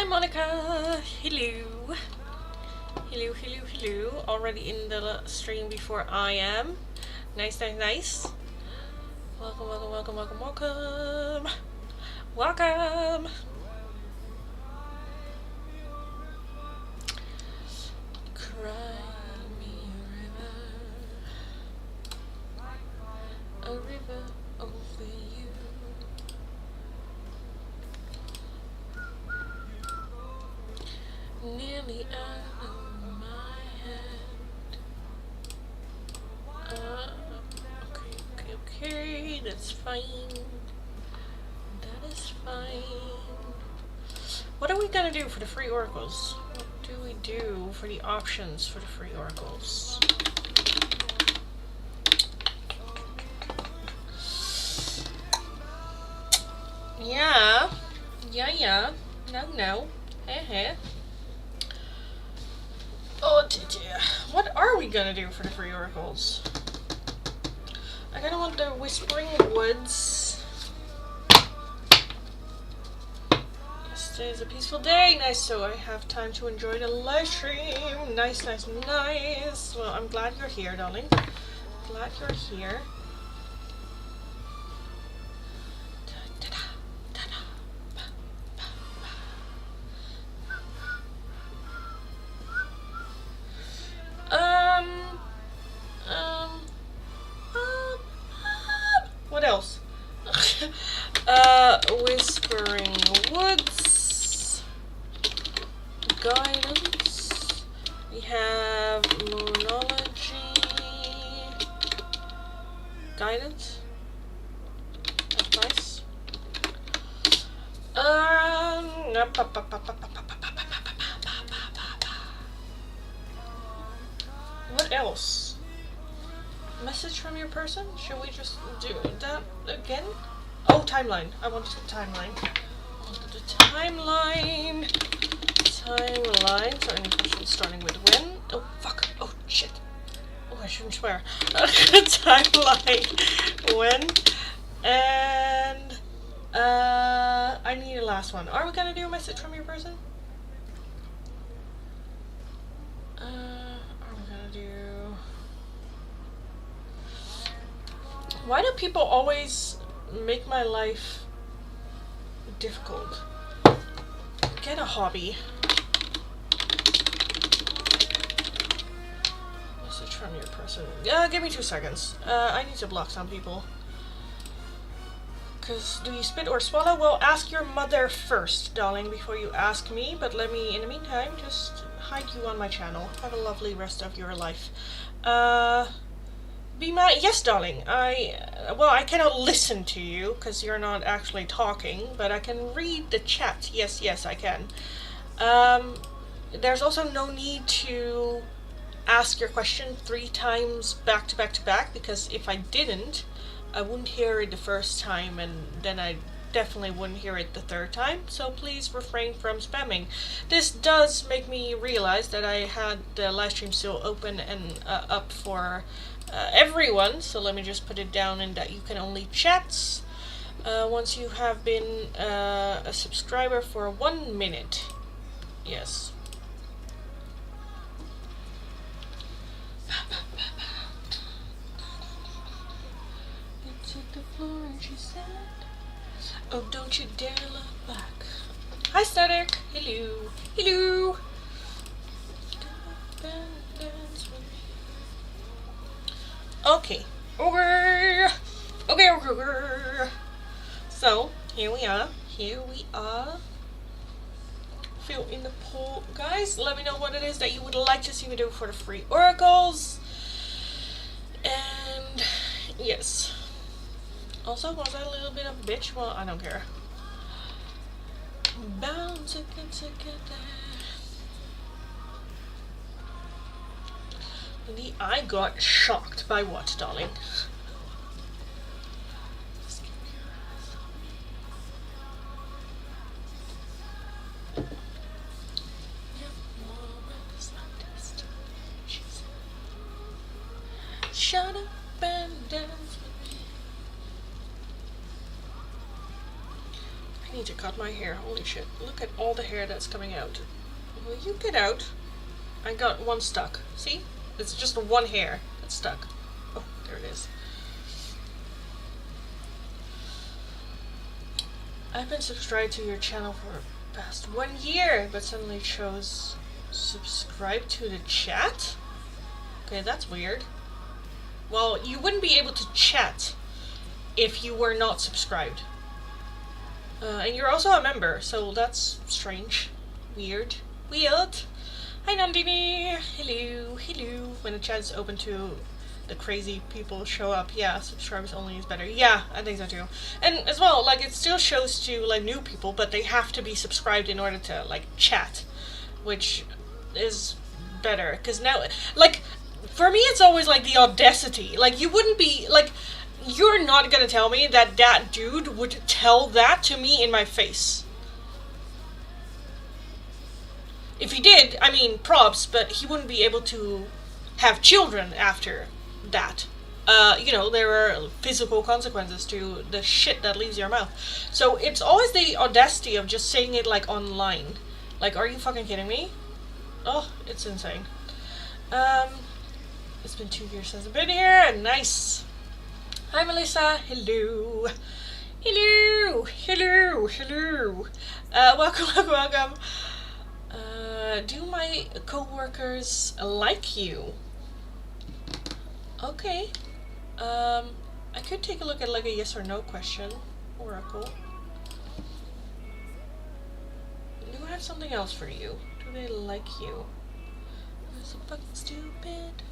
Hi Monica! Hello! Hello, hello, hello. Already in the stream before I am. Nice, nice, nice. Welcome, welcome, welcome, welcome, welcome. Welcome! Cry me a river over you. Nearly out of my head. Okay, that's fine. That is fine. What are we gonna do for the free oracles? What do we do for the options for the free oracles? Yeah. No. Heh. Oh dear. What are we gonna do for the free oracles? I kinda want the Whispering Woods. Yesterday is a peaceful day. Nice, so I have time to enjoy the live stream. Nice, nice, nice. Well, I'm glad you're here, darling. Glad you're here. What else? Whispering Woods. Guidance. We have Moonology. Guidance. That's nice. What else? Message from your person? Should we just do that again? Oh, timeline. I wanted the timeline. Timeline. So any questions starting with when? Oh, fuck. Oh, shit. Oh, I shouldn't swear. Timeline. When? And, I need a last one. Are we gonna do a message from your person? Are we gonna do... Why do people always make my life difficult? Get a hobby. Message from your person. Give me 2 seconds. I need to block some people. Cause do you spit or swallow? Well, ask your mother first, darling, before you ask me. But let me, in the meantime, just hide you on my channel. Have a lovely rest of your life. Yes, darling. I cannot listen to you because you're not actually talking, but I can read the chat. Yes, I can. There's also no need to ask your question 3 times back to back, because if I didn't, I wouldn't hear it the first time, and then I definitely wouldn't hear it the 3rd time, so please refrain from spamming. This does make me realize that I had the live stream still open and up for everyone, so let me just put it down in that you can only chat once you have been a subscriber for 1 minute. Yes. It's hit the floor and she said, oh, don't you dare look back. Hi, Static. Hello. Okay. So, here we are. Fill in the poll. Guys, let me know what it is that you would like to see me do for the free oracles. And, yes. Also, was I a little bit of a bitch? Well, I don't care. Bound to get together. I got shocked by what, darling? Shut up and dance with me. need to cut my hair. Holy shit. Look at all the hair that's coming out. Will you get out? I got one stuck. See? It's just one hair that's stuck. Oh, there it is. I've been subscribed to your channel for the past 1 year, but suddenly chose subscribe to the chat? Okay, that's weird. Well, you wouldn't be able to chat if you were not subscribed. And you're also a member, so that's strange. Weird. Weird. Hi Nandini! Hello, hello. When the chat is open to the crazy people show up, yeah, subscribers only is better. Yeah, I think so too. And as well, like, it still shows to, like, new people, but they have to be subscribed in order to, like, chat, which is better. Because now, like, for me, it's always, like, the audacity. Like, you wouldn't be, like, you're not gonna tell me that that dude would tell that to me in my face. If he did, I mean, props, but he wouldn't be able to have children after that. You know, there are physical consequences to the shit that leaves your mouth. So it's always the audacity of just saying it, like, online. Like, are you fucking kidding me? Oh, it's insane. It's been 2 years since I've been here. Nice. Hi, Melissa. Hello. Hello. Hello. Hello. Welcome, welcome. Do my co-workers like you? Okay. I could take a look at, like, a yes or no question. Oracle. Do I have something else for you? Do they like you? You're so fucking stupid.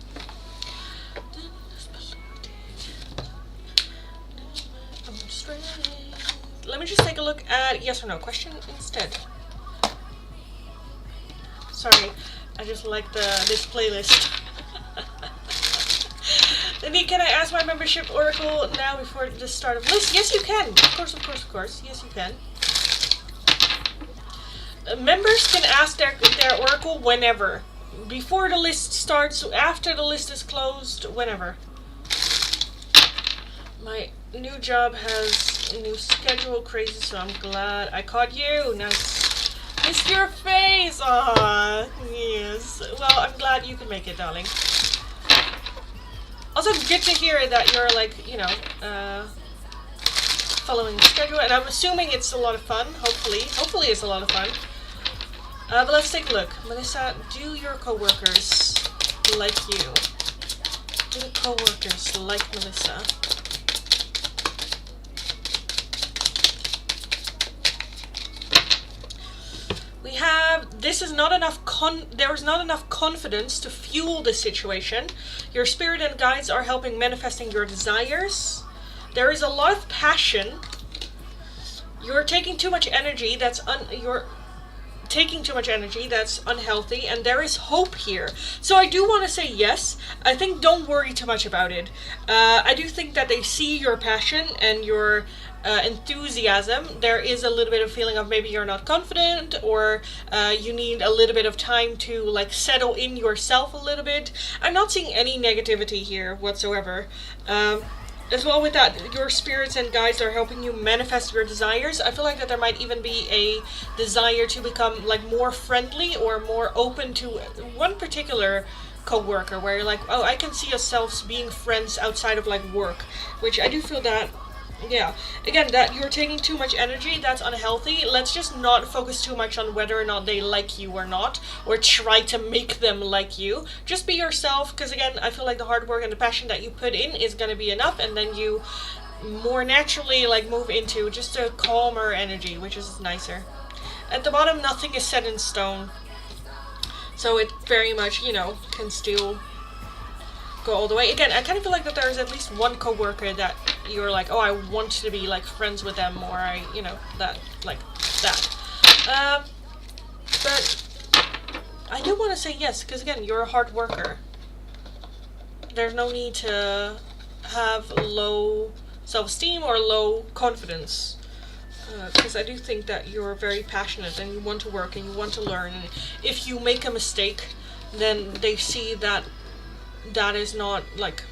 Let me just take a look at yes or no question instead. Sorry, I just like this playlist. Then can I ask my membership oracle now before the start of list? Yes, you can. Of course, of course, of course. Yes, you can. Members can ask their oracle whenever. Before the list starts, after the list is closed, whenever. My new job has a new schedule, crazy, so I'm glad I caught you. Nice. Missed your face! Aww, yes. Well, I'm glad you can make it, darling. Also, good to hear that you're, like, you know, following the schedule, and I'm assuming it's a lot of fun, hopefully it's a lot of fun. But let's take a look. Melissa, do your co-workers like you? Do the co-workers like Melissa? We have, this is not enough there is not enough confidence to fuel the situation. Your spirit and guides are helping manifesting your desires. There is a lot of passion. You're taking too much energy that's unhealthy, and there is hope here. So I do want to say yes. I think don't worry too much about it. I do think that they see your passion and your enthusiasm. There is a little bit of feeling of maybe you're not confident, or you need a little bit of time to, like, settle in yourself a little bit. I'm not seeing any negativity here whatsoever. As well with that, your spirits and guides are helping you manifest your desires. I feel like that there might even be a desire to become, like, more friendly or more open to one particular co-worker where you're like, oh, I can see yourselves being friends outside of, like, work, which I do feel that, yeah, again, that you're taking too much energy, that's unhealthy. Let's just not focus too much on whether or not they like you or not, or try to make them like you. Just be yourself, because again, I feel like the hard work and the passion that you put in is going to be enough, and then you more naturally, like, move into just a calmer energy, which is nicer. At the bottom, nothing is set in stone, so it very much, you know, can still go all the way. Again, I kind of feel like that there is at least one coworker that you're like, oh, I want to be, like, friends with them, or I, you know, that, like, that. But I do want to say yes, because again, you're a hard worker. There's no need to have low self-esteem or low confidence, because I do think that you're very passionate and you want to work and you want to learn, and if you make a mistake, then they see that that is not, like,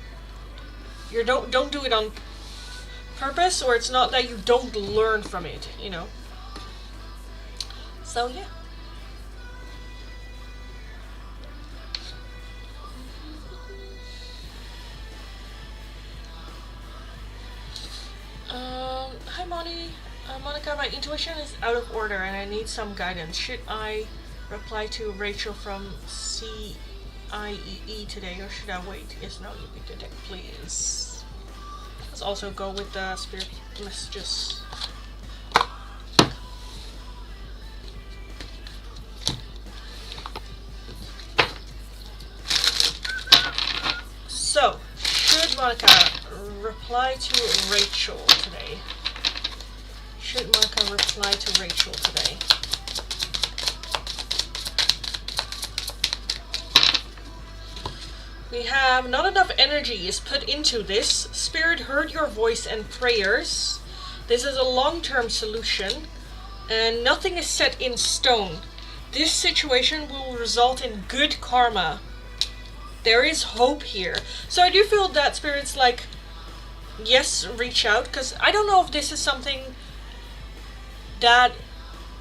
you don't do it on purpose, or it's not that you don't learn from it, you know. So yeah. Hi Monty. Monica, my intuition is out of order and I need some guidance. Should I reply to Rachel from CIEE today or should I wait? Yes, no, you can detect, please. Let's also go with the spirit messages. So, should Monica reply to Rachel today? Should Monica reply to Rachel today? We have not enough energy is put into this. Spirit heard your voice and prayers. This is a long-term solution and nothing is set in stone. This situation will result in good karma. There is hope here. So I do feel that Spirit's like, yes, reach out, because I don't know if this is something that,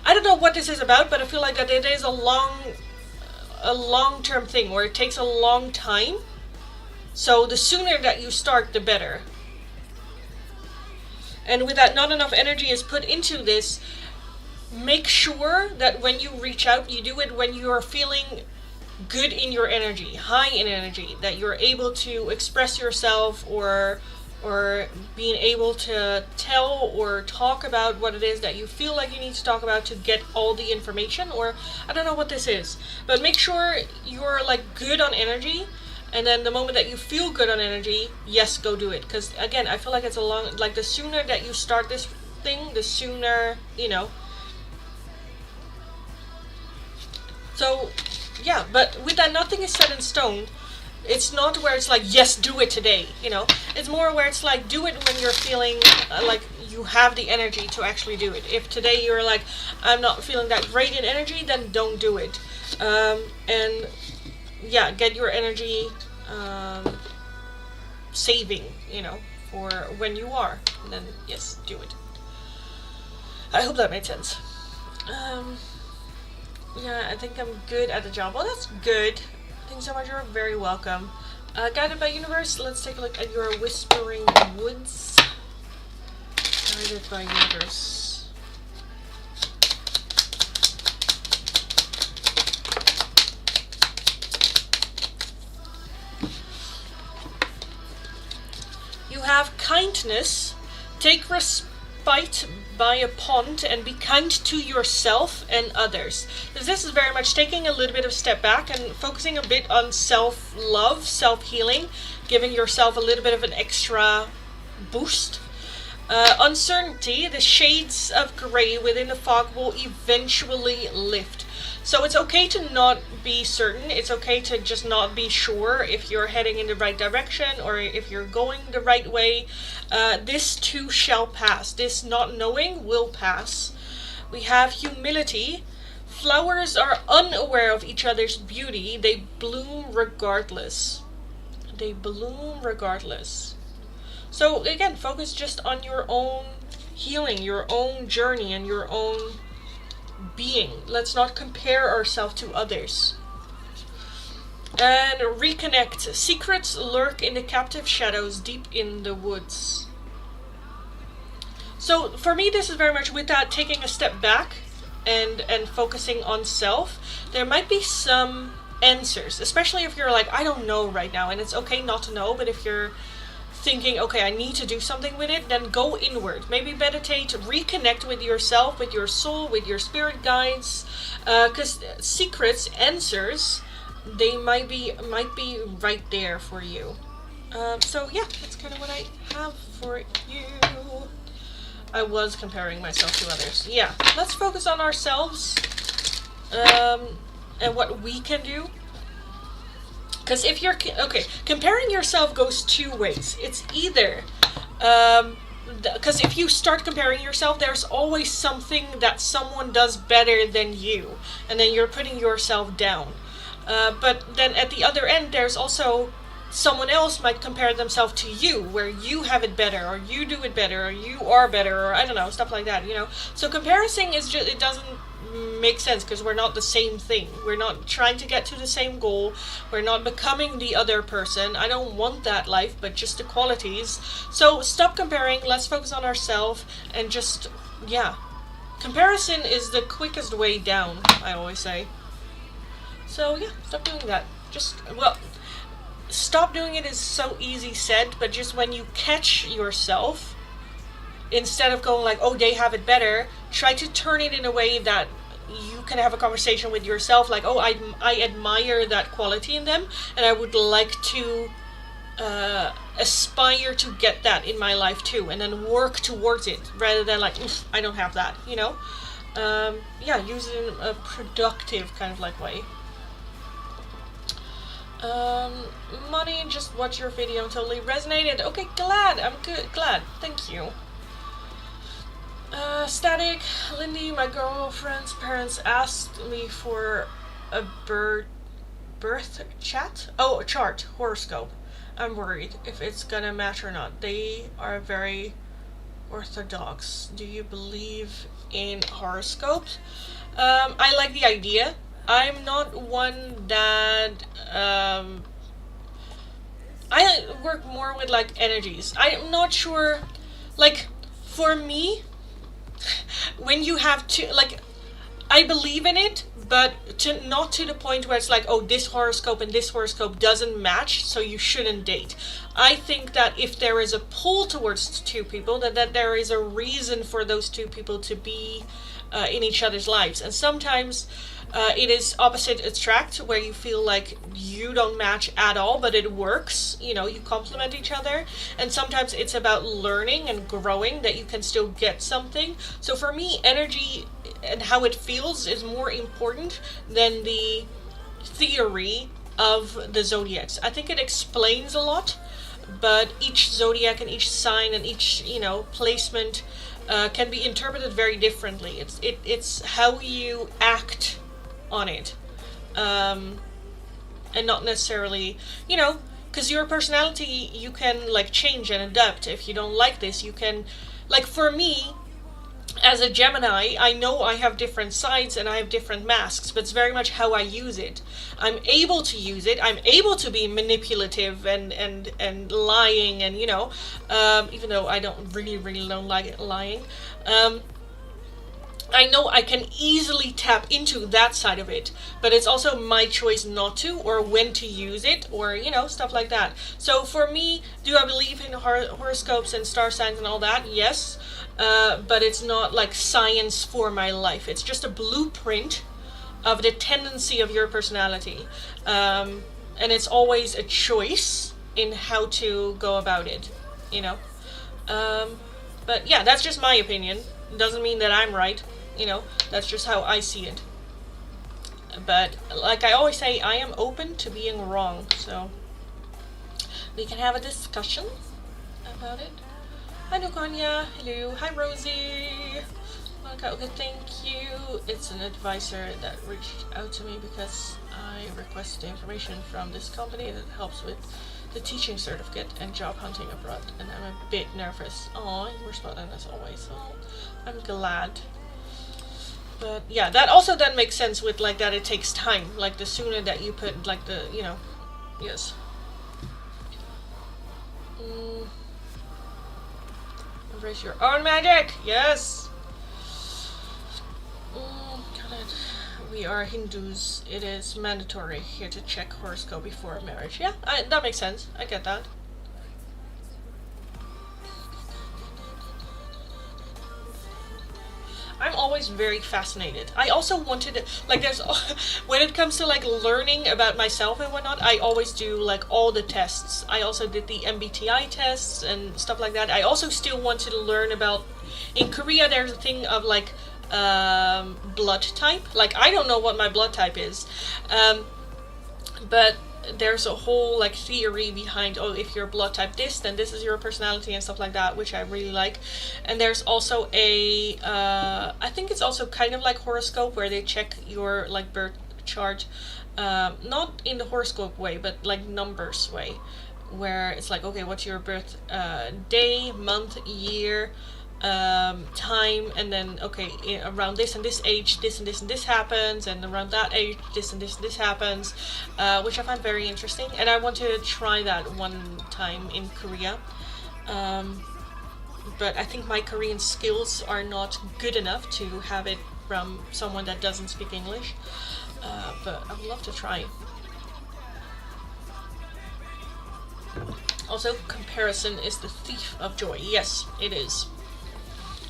I don't know what this is about, but I feel like that it is a long-term thing where it takes a long time. So the sooner that you start, the better. And with that, not enough energy is put into this. Make sure that when you reach out, you do it when you are feeling good in your energy, high in energy, that you're able to express yourself or being able to tell or talk about what it is that you feel like you need to talk about to get all the information, or I don't know what this is, but make sure you're like good on energy, and then the moment that you feel good on energy, yes, go do it, because again, I feel like it's a long, like the sooner that you start this thing, the sooner, you know. So yeah, but with that, nothing is set in stone. It's not where it's like, yes, do it today, you know. It's more where it's like, do it when you're feeling like you have the energy to actually do it. If today you're like, I'm not feeling that great in energy, then don't do it. And yeah, get your energy saving, you know, for when you are. And then, yes, do it. I hope that made sense. Yeah, I think I'm good at the job. Well, that's good. Thanks so much. You're very welcome. Guided by Universe, let's take a look at your Whispering Woods. Guided by Universe. You have kindness. Take respite by a pond and be kind to yourself and others. This is very much taking a little bit of step back and focusing a bit on self-love, self-healing, giving yourself a little bit of an extra boost. Uncertainty, the shades of gray within the fog will eventually lift. So it's okay to not be certain. It's okay to just not be sure if you're heading in the right direction or if you're going the right way. This too shall pass. This not knowing will pass. We have humility. Flowers are unaware of each other's beauty. They bloom regardless. They bloom regardless. So again, focus just on your own healing, your own journey, and your own being. Let's not compare ourselves to others. And reconnect. Secrets lurk in the captive shadows deep in the woods. So for me, this is very much with that taking a step back and focusing on self. There might be some answers, especially if you're like, I don't know right now, and it's okay not to know, but if you're thinking, okay, I need to do something with it, then go inward. Maybe meditate, reconnect with yourself, with your soul, with your spirit guides, because secrets, answers, they might be right there for you. So yeah, that's kind of what I have for you. I was comparing myself to others. Yeah, let's focus on ourselves and what we can do. Because if you're, okay, comparing yourself goes two ways. It's either, because if you start comparing yourself, there's always something that someone does better than you. And then you're putting yourself down. But then at the other end, there's also someone else might compare themselves to you, where you have it better, or you do it better, or you are better, or I don't know, stuff like that, you know. So comparison is just, it doesn't make sense, because we're not the same thing. We're not trying to get to the same goal. We're not becoming the other person. I don't want that life, but just the qualities. So stop comparing. Let's focus on ourselves and just, yeah. Comparison is the quickest way down, I always say. So yeah, stop doing that. Just, well, stop doing it is so easy said, but just when you catch yourself, instead of going like, oh, they have it better, try to turn it in a way that you can have a conversation with yourself, like, oh, I admire that quality in them, and I would like to aspire to get that in my life too, and then work towards it, rather than like, I don't have that, you know. Yeah, use it in a productive kind of like way. Money, just watch your video and totally resonated. Okay, glad. I'm good. Glad. Thank you. Static. Lindy, my girlfriend's parents asked me for a birth chat? Oh, a chart. Horoscope. I'm worried if it's gonna match or not. They are very orthodox. Do you believe in horoscopes? I like the idea. I'm not one that I work more with like energies. I'm not sure, like, for me, when you have to, like, I believe in it, but not to the point where it's like, oh, this horoscope and this horoscope doesn't match, so you shouldn't date. I think that if there is a pull towards two people, that there is a reason for those two people to be in each other's lives. And sometimes it is opposite attract, where you feel like you don't match at all, but it works, you know, you complement each other. And sometimes it's about learning and growing, that you can still get something. So for me, energy and how it feels is more important than the theory of the zodiacs. I think it explains a lot, but each zodiac and each sign and each, you know, placement can be interpreted very differently. It's how you act on it, and not necessarily, you know, because your personality, you can like change and adapt. If you don't like this, you can, like, for me as a Gemini, I know I have different sides and I have different masks, but it's very much how I use it. I'm able to use it. I'm able to be manipulative and lying, and, you know, even though I don't really don't like lying, I know I can easily tap into that side of it, but it's also my choice not to, or when to use it, or, you know, stuff like that. So for me, do I believe in horoscopes and star signs and all that? Yes, but it's not like science for my life. It's just a blueprint of the tendency of your personality, and it's always a choice in how to go about it, you know. But yeah, that's just my opinion. Doesn't mean that I'm right. You know, that's just how I see it. But like I always say, I am open to being wrong, so we can have a discussion about it. Hi Nukanya, hello. Hi Rosie. Okay, thank you. It's an advisor that reached out to me because I requested information from this company that helps with the teaching certificate and job hunting abroad, and I'm a bit nervous. Oh, you were spot on as always. Oh, I'm glad. But yeah, that also then makes sense with like that it takes time. Like the sooner that you put like the, you know, yes. Embrace your own magic, yes. We are Hindus. It is mandatory here to check horoscope before marriage. Yeah, that makes sense. I get that. I'm always very fascinated. I also wanted, like, there's, when it comes to like learning about myself and whatnot, I always do like all the tests. I also did the MBTI tests and stuff like that. I also still wanted to learn about, in Korea there's a thing of like blood type. Like, I don't know what my blood type is, but there's a whole like theory behind, oh, if you're blood type this, then this is your personality and stuff like that, which I really like. And there's also a I think it's also kind of like horoscope, where they check your like birth chart, not in the horoscope way, but like numbers way, where it's like, okay, what's your birth day, month, year, time, and then okay, around this and this age, this and this and this happens, and around that age, this and this and this happens, which I find very interesting, and I want to try that one time in Korea. But I think my Korean skills are not good enough to have it from someone that doesn't speak English. But I would love to try. Also, comparison is the thief of joy. Yes, it is.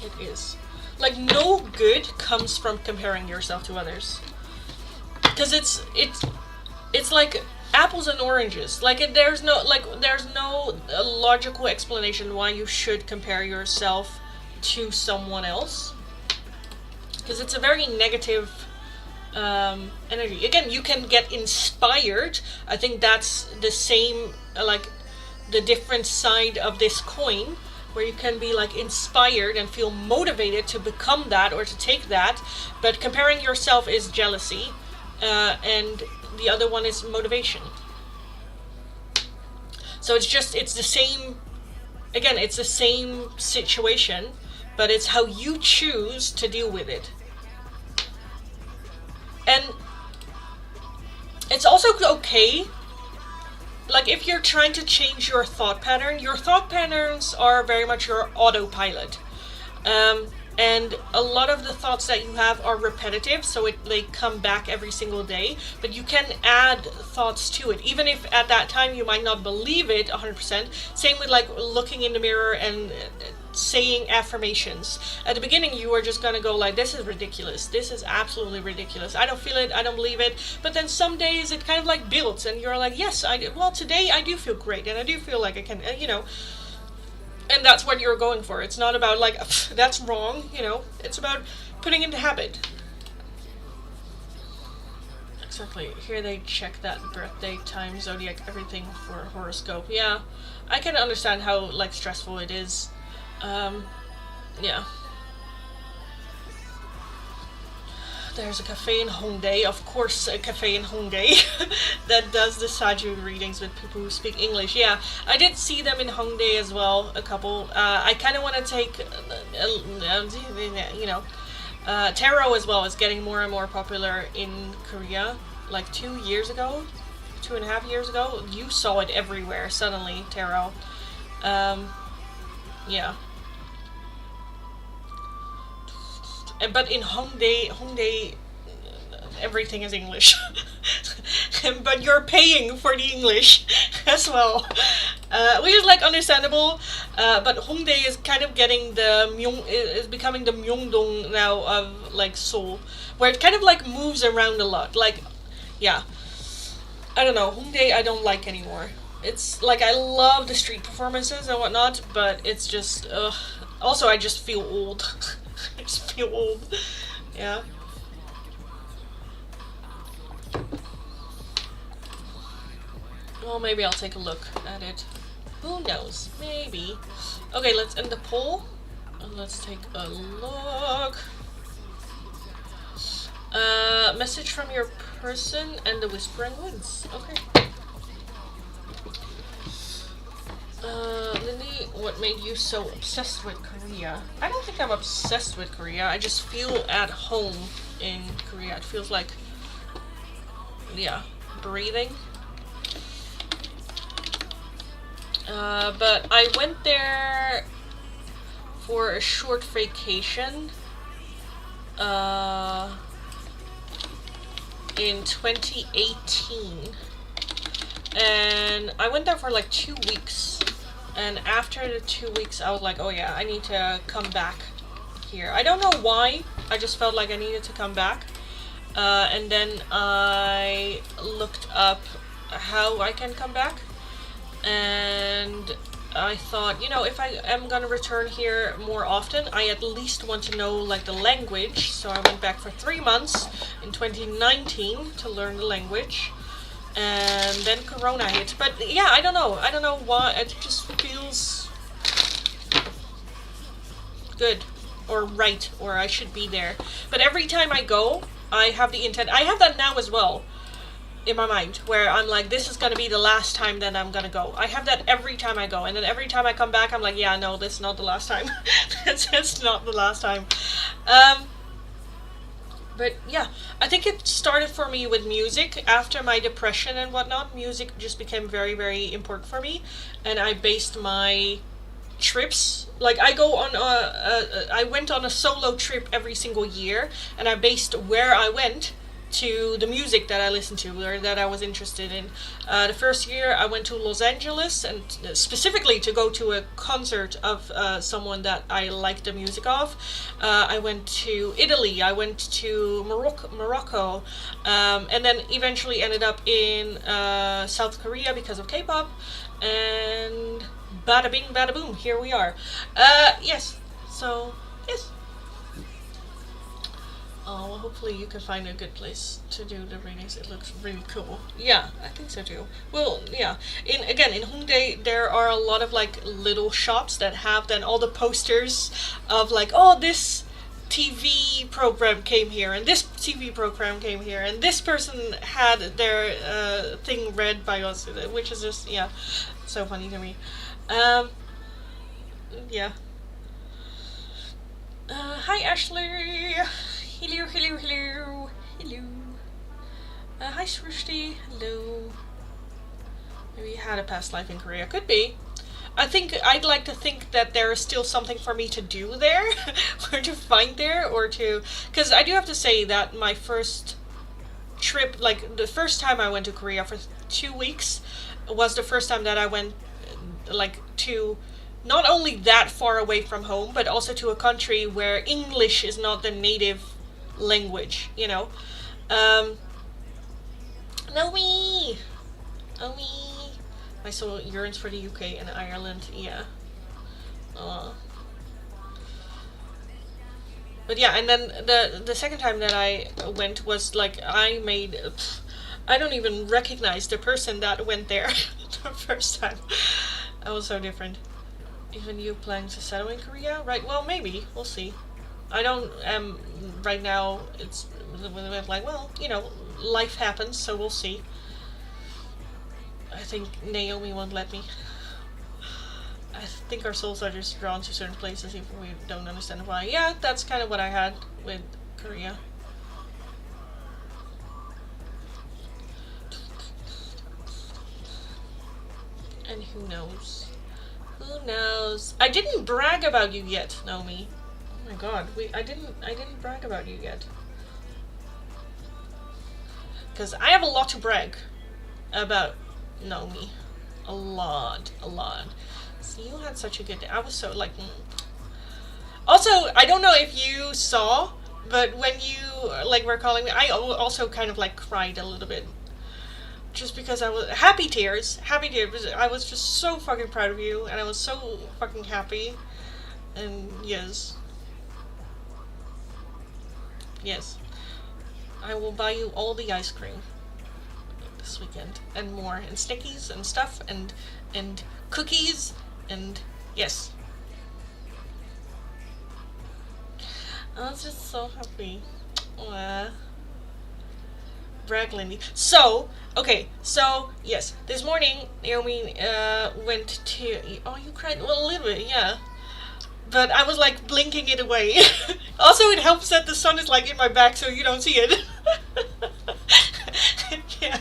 It is. Like, no good comes from comparing yourself to others. Because it's like apples and oranges. Like, there's no logical explanation why you should compare yourself to someone else. Because it's a very negative energy. Again, you can get inspired. I think that's the same, like, the different side of this coin, where you can be like inspired and feel motivated to become that or to take that. But comparing yourself is jealousy, and the other one is motivation. So it's the same, again, it's the same situation, but it's how you choose to deal with it. And it's also okay, like, if you're trying to change your thought patterns are very much your autopilot. And a lot of the thoughts that you have are repetitive, so they come back every single day, but you can add thoughts to it, even if at that time you might not believe it 100%. Same with like looking in the mirror and saying affirmations. At the beginning you are just gonna go like, this is ridiculous, this is absolutely ridiculous, I don't feel it, I don't believe it. But then some days it kind of like builds and you're like, yes, well, today I do feel great and I do feel like I can, and that's what you're going for. It's not about like, that's wrong, it's about putting into habit. Exactly. Here they check that birthday, time, zodiac, everything for horoscope. Yeah, I can understand how like stressful it is. Yeah. There's a cafe in Hongdae, of course, a cafe in Hongdae that does the Saju readings with people who speak English. Yeah, I did see them in Hongdae as well, a couple. I kind of want to take, tarot as well is getting more and more popular in Korea. Like 2 years ago, 2.5 years ago, you saw it everywhere, suddenly, tarot. Yeah. But in Hongdae, everything is English. But you're paying for the English as well, which is like understandable. But Hongdae is kind of getting is becoming the Myeongdong now of like Seoul, where it kind of like moves around a lot. Like, yeah, I don't know, Hongdae I don't like anymore. It's like, I love the street performances and whatnot, but it's just also I just feel old. I just feel old. Yeah. Well, maybe I'll take a look at it. Who knows? Maybe. Okay, let's end the poll. And let's take a look. Message from your person and the Whispering Woods. Okay. Lily, what made you so obsessed with Korea? I don't think I'm obsessed with Korea. I just feel at home in Korea. It feels like, yeah, breathing. But I went there for a short vacation in 2018. And I went there for like 2 weeks, and after the 2 weeks I was like, oh yeah, I need to come back here. I don't know why, I just felt like I needed to come back. And then I looked up how I can come back, and I thought, if I am gonna return here more often, I at least want to know like the language. So I went back for 3 months in 2019 to learn the language. And then Corona hit. But yeah, I don't know why. It just feels good or right, or I should be there. But every time I go, I have the intent. I have that now as well in my mind, where I'm like, this is gonna be the last time that I'm gonna go. I have that every time I go, and then every time I come back, I'm like, yeah, no, this is not the last time. It's not the last time. But yeah, I think it started for me with music after my depression and whatnot. Music just became very, very important for me, and I based my trips. Like I went on a solo trip every single year, and I based where I went to the music that I listened to or that I was interested in. The first year I went to Los Angeles, and specifically to go to a concert of someone that I liked the music of. I went to Italy, I went to Morocco, and then eventually ended up in South Korea because of K-pop, and bada bing, bada boom, here we are. Yes, so, yes. Oh, well, hopefully you can find a good place to do the readings. It looks really cool. Yeah, I think so too. Well, yeah. In Hongdae, there are a lot of like little shops that have then all the posters of like, oh, this TV program came here, and this TV program came here, and this person had their thing read by us, which is just, yeah, so funny to me. Yeah. Hi, Ashley. Hello, hello, hello, hello. Hi, Srishti. Hello. Maybe you had a past life in Korea. Could be. I think I'd like to think that there is still something for me to do there, or to find there, or to. Because I do have to say that my first trip, like the first time I went to Korea for 2 weeks, was the first time that I went, like, to not only that far away from home, but also to a country where English is not the native language, you know. Noe! Noe! My soul yearns for the UK and Ireland, yeah. But yeah, and then the second time that I went was like, I don't even recognize the person that went there the first time. I was so different. Even you planning to settle in Korea? Right, well, maybe. We'll see. I don't, right now, it's like, well, you know, life happens, so we'll see. I think Naomi won't let me. I think our souls are just drawn to certain places if we don't understand why. Yeah, that's kind of what I had with Korea. And who knows? Who knows? I didn't brag about you yet, Naomi. Oh my god, I didn't brag about you yet. Because I have a lot to brag about Naomi. A lot. So you had such a good day. I was so like... Also, I don't know if you saw, but when you like were calling me, I also kind of like cried a little bit. Just because I was... Happy tears. I was just so fucking proud of you, and I was so fucking happy. And yes. Yes. I will buy you all the ice cream this weekend, and more, and stickies and stuff, and cookies, and yes. I was just so happy. Brag, Lindy. So, okay, so, yes, this morning, Naomi, went to... Oh, you cried? Well, a little bit, yeah. But I was, like, blinking it away. Also, it helps that the sun is, like, in my back, so you don't see it. Yeah.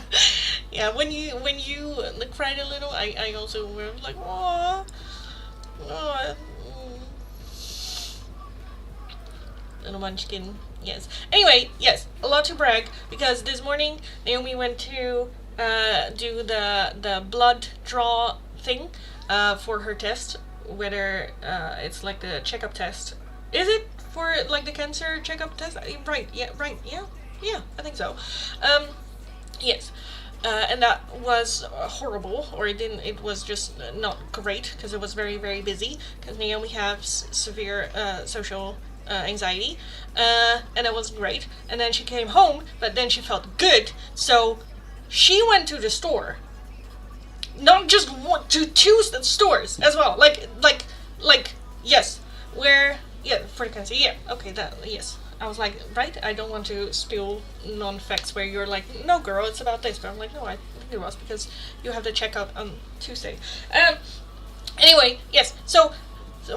Yeah, when you cried a little, I also was like, aww. Little munchkin. Yes. Anyway, yes, a lot to brag, because this morning Naomi went to do the blood draw thing for her test, whether it's like the checkup test. Is it for like the cancer checkup test? Right, yeah, I think so. Yes. And that was horrible, or it was just not great, because it was very, very busy, because Naomi has severe social anxiety, and it was great. And then she came home, but then she felt good, so she went to the store. Not just one, to two stores as well. Like, yes, where, yeah, for the cancer, yeah, okay, that, yes. I was like, right, I don't want to spill non-facts where you're like, no girl, it's about this, but I'm like, no, I think it was because you have to check out on Tuesday. Anyway, yes, so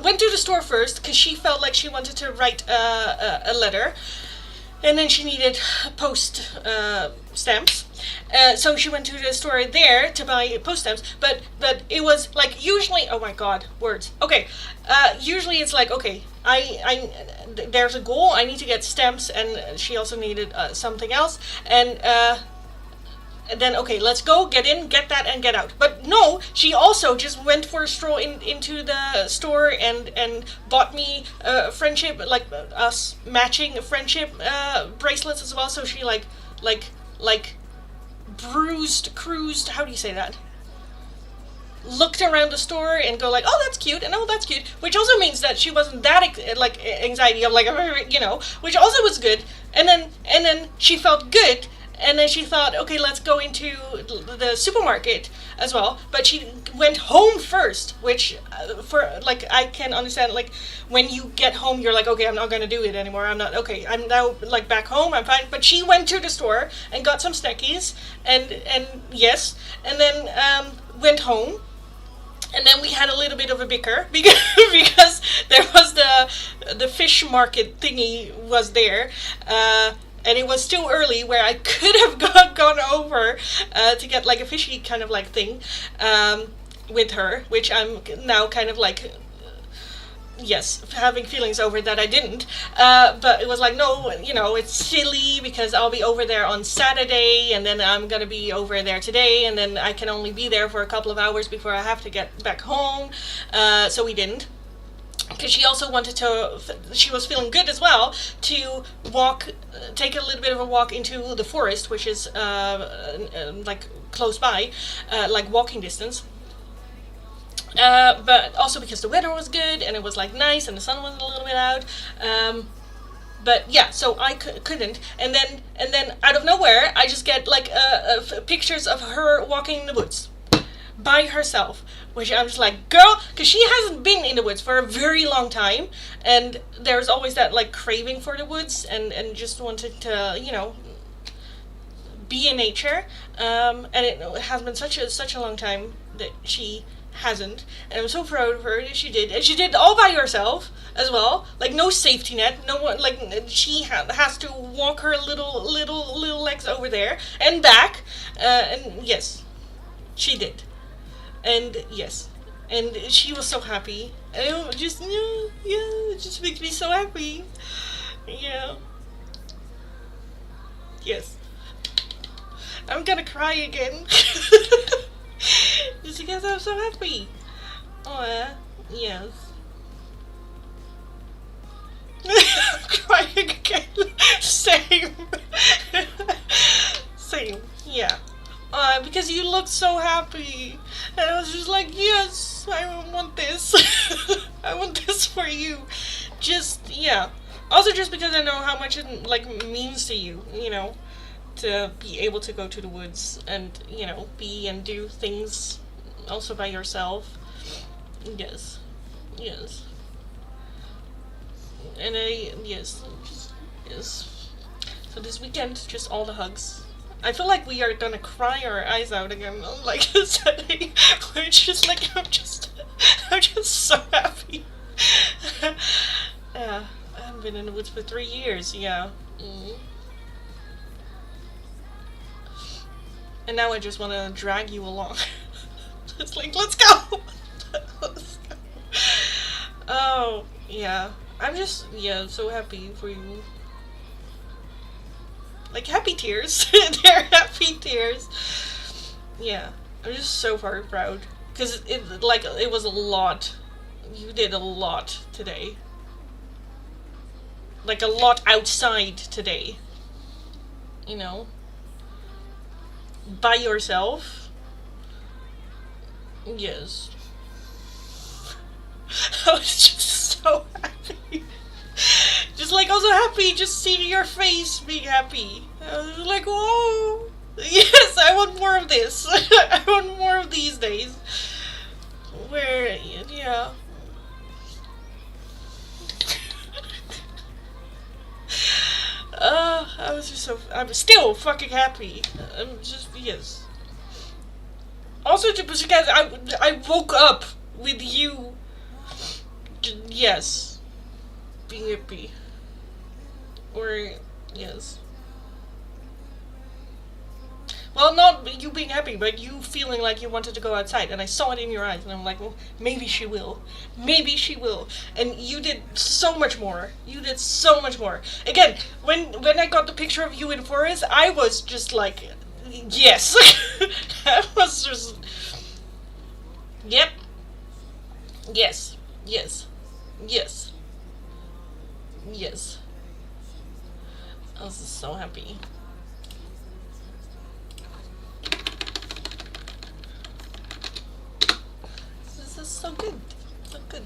went to the store first because she felt like she wanted to write a letter, and then she needed post stamps. So she went to the store there to buy post stamps, but it was like usually, oh my god, words. Okay, usually it's like, okay, there's a goal. I need to get stamps, and she also needed something else, and then okay, let's go, get in, get that, and get out. But no, she also just went for a stroll into the store and bought me friendship, like us matching friendship bracelets as well. So she like cruised. How do you say that? Looked around the store and go like, oh, that's cute, and oh, that's cute, which also means that she wasn't that anxiety of like, which also was good. And then she felt good. And then she thought, okay, let's go into the supermarket as well. But she went home first, which for like I can understand. Like when you get home, you're like, okay, I'm not gonna do it anymore. I'm now like back home. I'm fine. But she went to the store and got some snackies and yes, and then went home. And then we had a little bit of a bicker because there was the fish market thingy was there. And it was still early where I could have gone over to get like a fishy kind of like thing with her, which I'm now kind of like, yes, having feelings over that I didn't. But it was like, no, it's silly because I'll be over there on Saturday and then I'm going to be over there today and then I can only be there for a couple of hours before I have to get back home. So we didn't. Because she also wanted to, she was feeling good as well, to take a little bit of a walk into the forest, which is like close by, like walking distance. But also because the weather was good and it was like nice and the sun was a little bit out. But yeah, so I couldn't, and then out of nowhere, I just get like pictures of her walking in the woods by herself. Which I'm just like, girl, because she hasn't been in the woods for a very long time, and there's always that like craving for the woods, and just wanted to, be in nature. And it has been such a long time that she hasn't, and I'm so proud of her that she did, and she did all by herself as well, like no safety net, no one, like she has to walk her little legs over there and back, and yes, she did. And yes, and she was so happy. And it just, it just makes me so happy. Yeah. Yes. I'm gonna cry again. Just because I'm so happy. Oh, yes. I'm crying again. Same. Same, yeah. Because you looked so happy. And I was just like, yes, I want this. I want this for you. Just, yeah. Also just because I know how much it, like, means to you, to be able to go to the woods and, be and do things also by yourself. Yes. Yes. And yes. So this weekend, just all the hugs. I feel like we are gonna cry our eyes out again on like Saturday. We're just like, I'm just so happy. Yeah, I haven't been in the woods for 3 years. Yeah. And now I just want to drag you along. It's like, let's go. Let's go. Oh yeah, I'm just so happy for you. Like happy tears. They're happy tears. Yeah, I'm just so very proud because it was a lot. You did a lot today. Like a lot outside today. By yourself. Yes. I was just so happy. Just like also happy, just seeing your face being happy. I was like, whoa, yes, I want more of this. I want more of these days. Where, yeah. was just so. I'm still fucking happy. I'm just yes. Also, because I woke up with you. Yes, being happy. Or yes. Well, not you being happy, but you feeling like you wanted to go outside, and I saw it in your eyes, and I'm like, well, maybe she will. Maybe she will. And you did so much more. You did so much more. Again, when I got the picture of you in forest, I was just like, yes. I was just, yep. Yes. Yes. Yes. Yes. I was just so happy. This is so good. So good.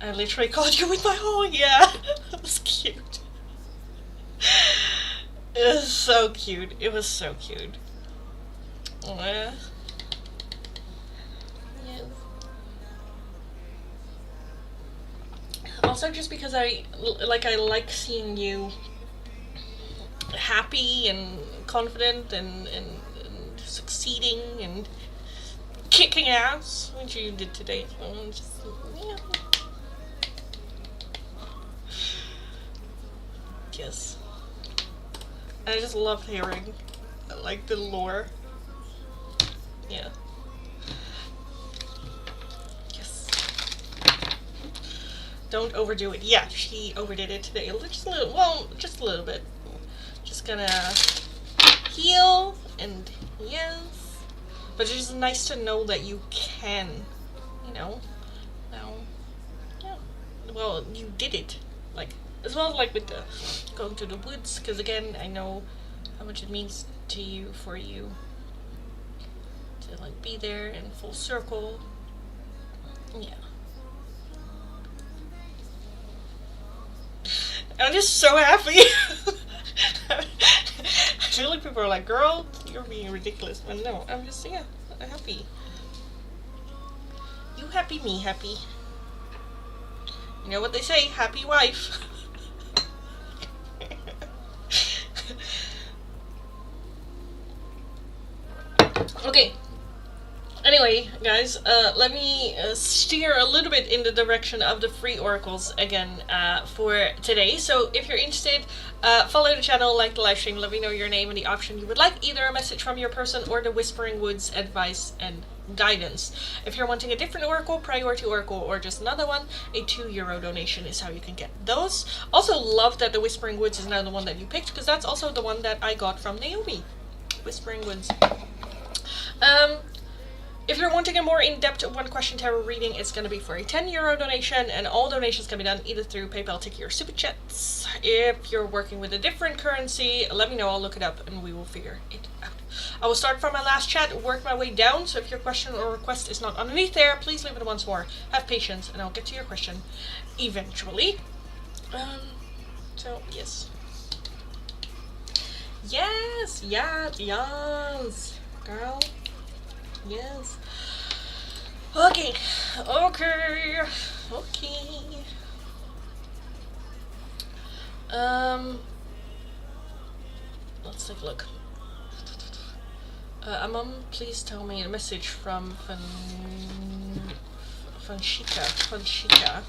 I literally called you with my oh yeah. That was cute. It was so cute. It was so cute. Yeah. Yes. Also, just because I like seeing you happy and confident and succeeding and kicking ass, which you did today. Just, yeah. Yes. I just love hearing like the lore. Yeah. Yes. Don't overdo it. Yeah, she overdid it today. Just a little, well, just a little bit. Just gonna heal and yes. But it's just nice to know that you can, you know. Now, yeah. Well, you did it. Like, as well as like with the going to the woods, because again, I know how much it means to you for you to like be there in full circle. Yeah. I'm just so happy. I feel like people are like, girl, you're being ridiculous. But no, I'm just, yeah, happy. You happy, me happy. You know what they say, happy wife. Okay. Anyway, guys, let me steer a little bit in the direction of the free oracles again for today. So if you're interested, follow the channel, like the live stream, let me know your name and the option you would like, either a message from your person or the Whispering Woods advice and guidance. If you're wanting a different oracle, priority oracle, or just another one, a €2 donation is how you can get those. Also love that the Whispering Woods is now the one that you picked, because that's also the one that I got from Naomi. Whispering Woods. If you're wanting a more in-depth one-question tarot reading, it's going to be for a €10 donation, and all donations can be done either through PayPal, Tiki, or Super Chats. If you're working with a different currency, let me know, I'll look it up, and we will figure it out. I will start from my last chat, work my way down, so if your question or request is not underneath there, please leave it once more. Have patience, and I'll get to your question eventually. So, yes. Yes, girl. Yes. Okay. Let's take a look. Mom, please tell me a message from Fanshika.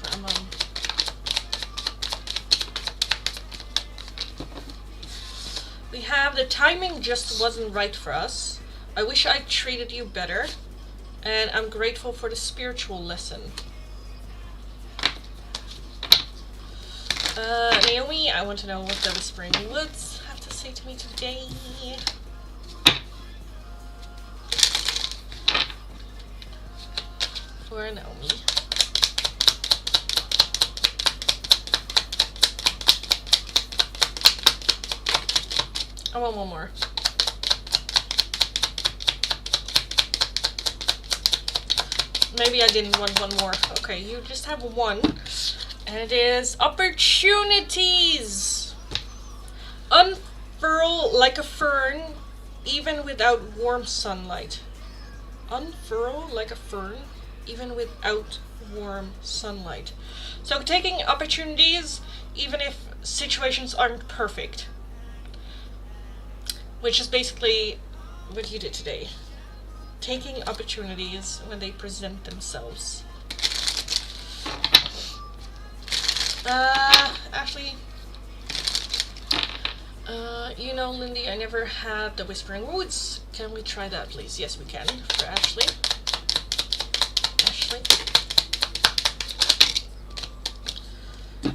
For Mom. We have the timing just wasn't right for us. I wish I treated you better, and I'm grateful for the spiritual lesson. Naomi, I want to know what the Whispering Woods have to say to me today. For Naomi. I want one more. Maybe I didn't want one more. Okay, you just have one. And it is opportunities. Unfurl like a fern, even without warm sunlight. Unfurl like a fern, even without warm sunlight. So taking opportunities, even if situations aren't perfect. Which is basically what you did today. Taking opportunities when they present themselves. Ashley, you know, Lindy, I never had the Whispering Woods. Can we try that, please? Yes, we can, for Ashley. Ashley.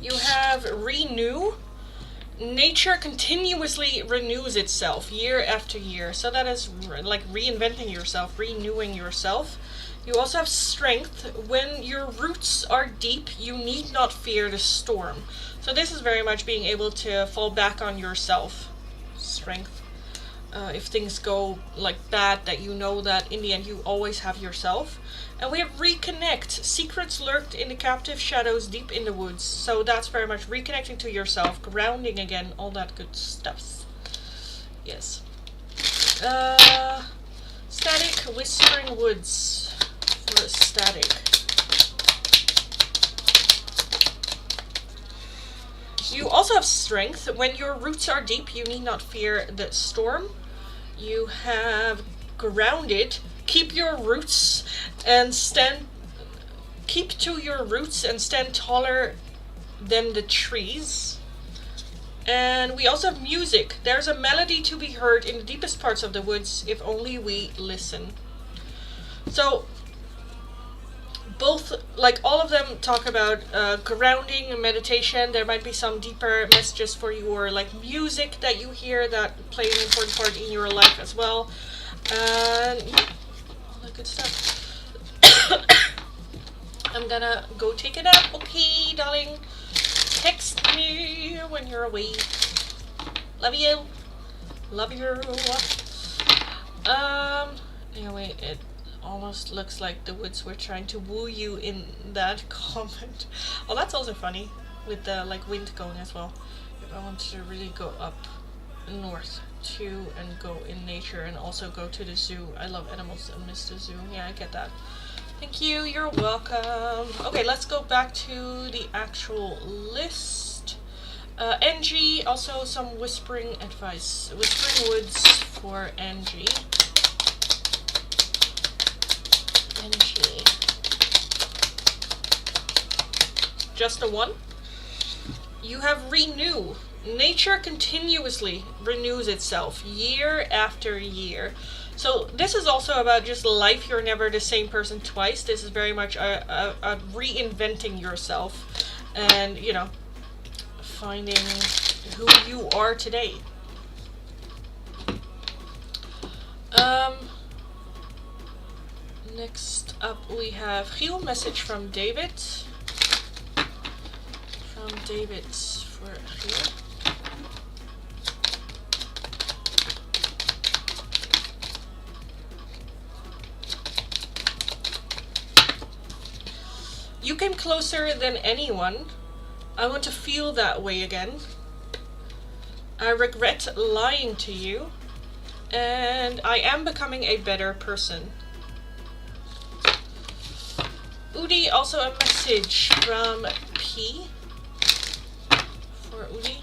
You have Renew. Nature continuously renews itself year after year. So that is like reinventing yourself, renewing yourself. You also have Strength. When your roots are deep, you need not fear the storm. So this is very much being able to fall back on yourself. Strength. If things go like bad, that you know that in the end you always have yourself. And we have Reconnect. Secrets lurked in the captive shadows deep in the woods. So that's very much reconnecting to yourself, grounding again, all that good stuff. Yes. Static, Whispering Woods for Static. You also have Strength. When your roots are deep, you need not fear the storm. You have Grounded. Keep your roots and keep to your roots and stand taller than the trees. And we also have Music. There's a melody to be heard in the deepest parts of the woods if only we listen. So both, like all of them talk about grounding and meditation. There might be some deeper messages for you, or like music that you hear that play an important part in your life as well. And yeah, all that good stuff. I'm gonna go take a nap. Okay, darling. Text me when you're awake. Love you. Love you. Anyway, it almost looks like the woods were trying to woo you in that comment. Well, that's also funny with the like wind going as well. If I want to really go up north too and go in nature and also go to the zoo. I love animals and miss the zoo. Yeah, I get that. Thank you, you're welcome. Okay, let's go back to the actual list. Angie, also some whispering advice. Whispering Woods for Angie. Angie. Just the one? You have Renew. Nature continuously renews itself year after year. So this is also about just life. You're never the same person twice. This is very much a reinventing yourself and, you know, finding who you are today. Next up we have Giel, message from David. From David for Giel. You came closer than anyone. I want to feel that way again. I regret lying to you. And I am becoming a better person. Udi, also a message from P. For Udi.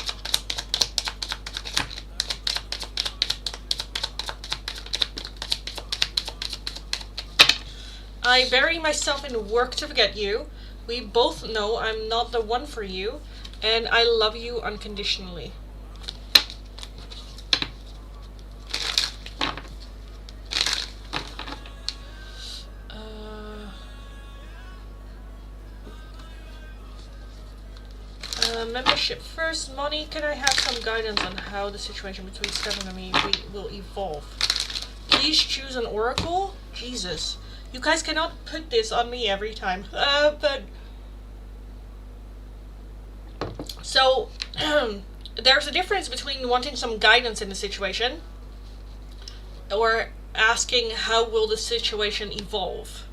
I bury myself in work to forget you. We both know I'm not the one for you, and I love you unconditionally. Membership first. Money, can I have some guidance on how the situation between Stefan and me will evolve? Please choose an oracle? Jesus. You guys cannot put this on me every time. But so there's a difference between wanting some guidance in the situation or asking how will the situation evolve.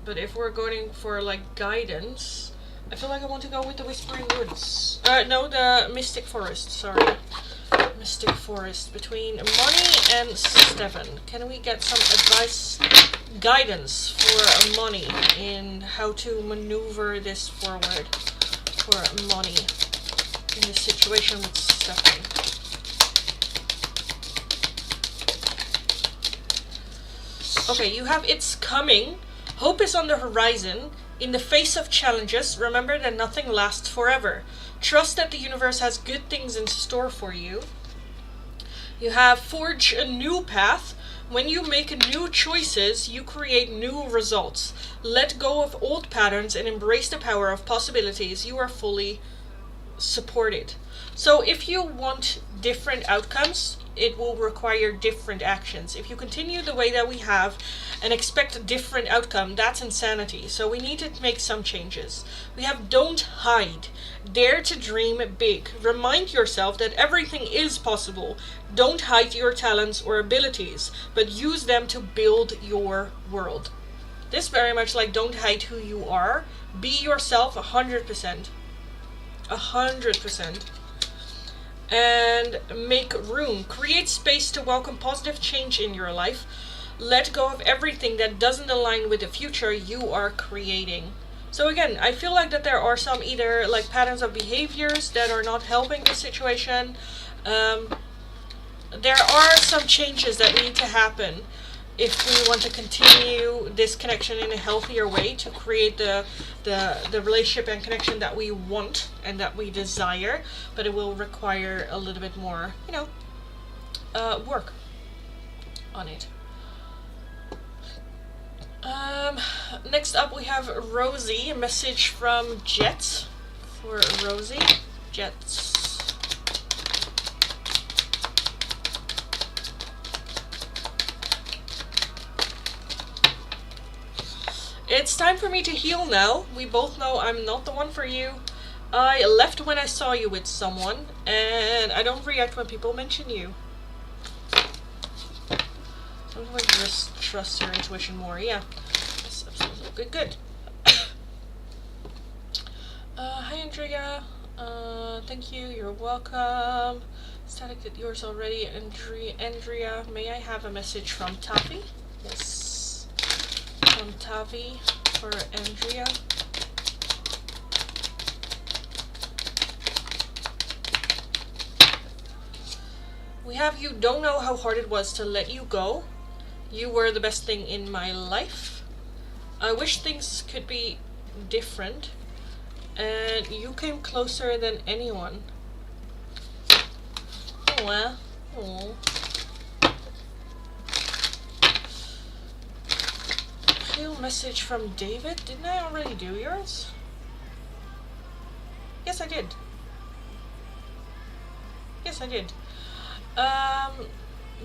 But if we're going for like guidance, I feel like I want to go with the Whispering Woods. No, the Mystic Forest, sorry. Mystic Forest, between Money and Stefan. Can we get some advice, guidance for Money in how to maneuver this forward for Money in this situation with Stefan? Okay, you have It's Coming. Hope is on the horizon. In the face of challenges, remember that nothing lasts forever. Trust that the universe has good things in store for you. You have Forge a New Path. When you make new choices, you create new results. Let go of old patterns and embrace the power of possibilities. You are fully supported. So if you want different outcomes, it will require different actions. If you continue the way that we have and expect a different outcome, that's insanity. So we need to make some changes. We have Don't Hide. Dare to dream big. Remind yourself that everything is possible. Don't hide your talents or abilities, but use them to build your world. This very much like don't hide who you are. Be yourself 100%. 100%. And make room. Create space to welcome positive change in your life. Let go of everything that doesn't align with the future you are creating. So again, I feel like that there are some either like patterns of behaviors that are not helping the situation. There are some changes that need to happen if we want to continue this connection in a healthier way to create the relationship and connection that we want and that we desire, but it will require a little bit more, work on it. Next up we have Rosie, a message from Jet for Rosie. Jets. It's time for me to heal now. We both know I'm not the one for you. I left when I saw you with someone, and I don't react when people mention you. Sometimes you just trust your intuition more. Yeah. That's absolutely good. Hi Andrea. Thank you. You're welcome. Static did yours already. Andrea, may I have a message from Taffy? Yes. From Tavi for Andrea. We have you don't know how hard it was to let you go. You were the best thing in my life. I wish things could be different. And you came closer than anyone. Oh, well. Oh. Message from David. Didn't I already do yours? Yes, I did. Yes, I did.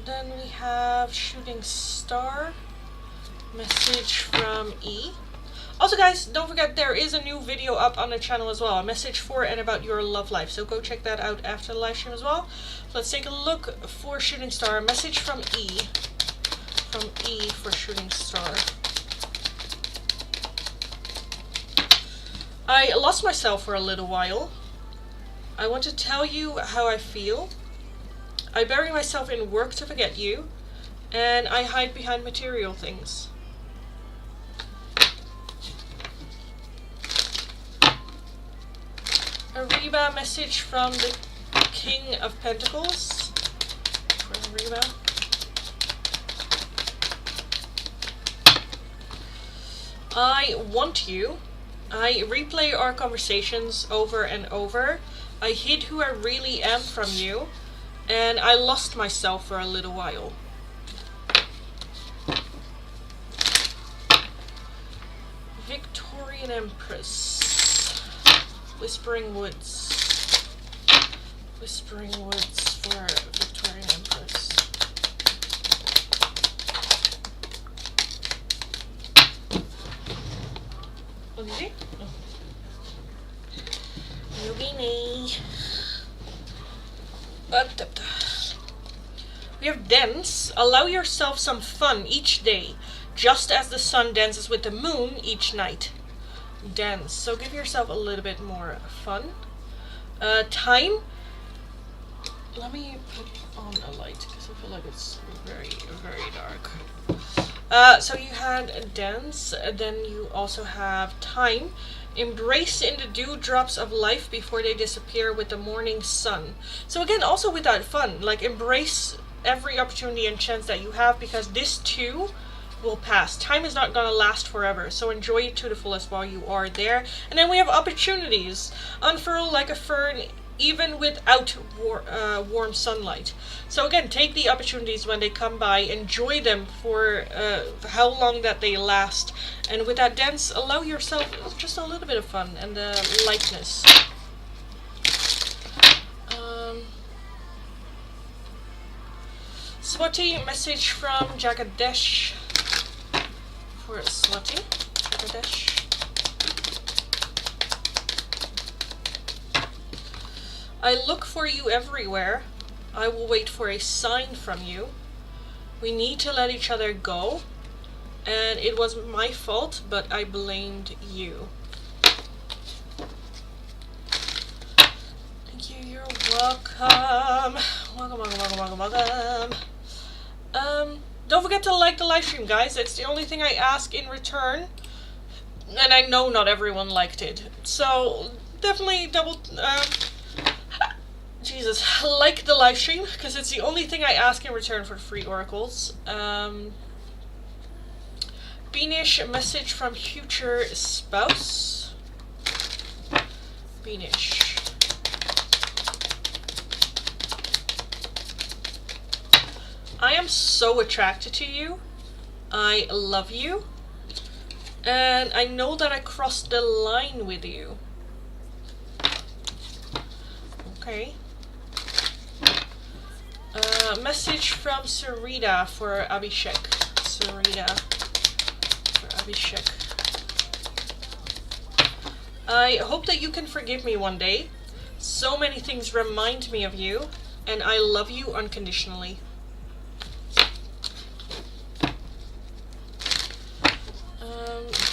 Then we have Shooting Star. Message from E. Also, guys, don't forget there is a new video up on the channel as well. A message for and about your love life. So go check that out after the live stream as well. So let's take a look for Shooting Star. A message from E. From E for Shooting Star. I lost myself for a little while. I want to tell you how I feel. I bury myself in work to forget you, and I hide behind material things. A Reba message from the King of Pentacles. For Reba. I want you. I replay our conversations over and over. I hid who I really am from you, and I lost myself for a little while. Victorian Empress. Whispering Woods. Whispering Woods for Victorian Empress. What is it? Yogini. We have dance. Allow yourself some fun each day, just as the sun dances with the moon each night. Dance. So give yourself a little bit more fun. Time. let me put on a light because I feel like it's very, very dark. So you had dance, then you also have time. Embrace in the dewdrops of life before they disappear with the morning sun. So again, also with that fun, like embrace every opportunity and chance that you have, because this too will pass. Time is not gonna last forever, so enjoy it to the fullest while you are there. And then we have opportunities. Unfurl like a fern even without warm sunlight. So again, take the opportunities when they come by, enjoy them for how long that they last, and with that dance, allow yourself just a little bit of fun and lightness. Swati, message from Jagadesh for Swati. Jagadesh. I look for you everywhere. I will wait for a sign from you. We need to let each other go. And it was my fault, but I blamed you. Thank you, you're welcome. Welcome. Don't forget to like the live stream, guys. It's the only thing I ask in return. And I know not everyone liked it. So, definitely like the live stream, because it's the only thing I ask in return for free oracles. Beanish, a message from future spouse. Beanish. I am so attracted to you. I love you. And I know that I crossed the line with you. Okay. Message from Sarita for Abhishek. Sarita for Abhishek. I hope that you can forgive me one day. So many things remind me of you, and I love you unconditionally.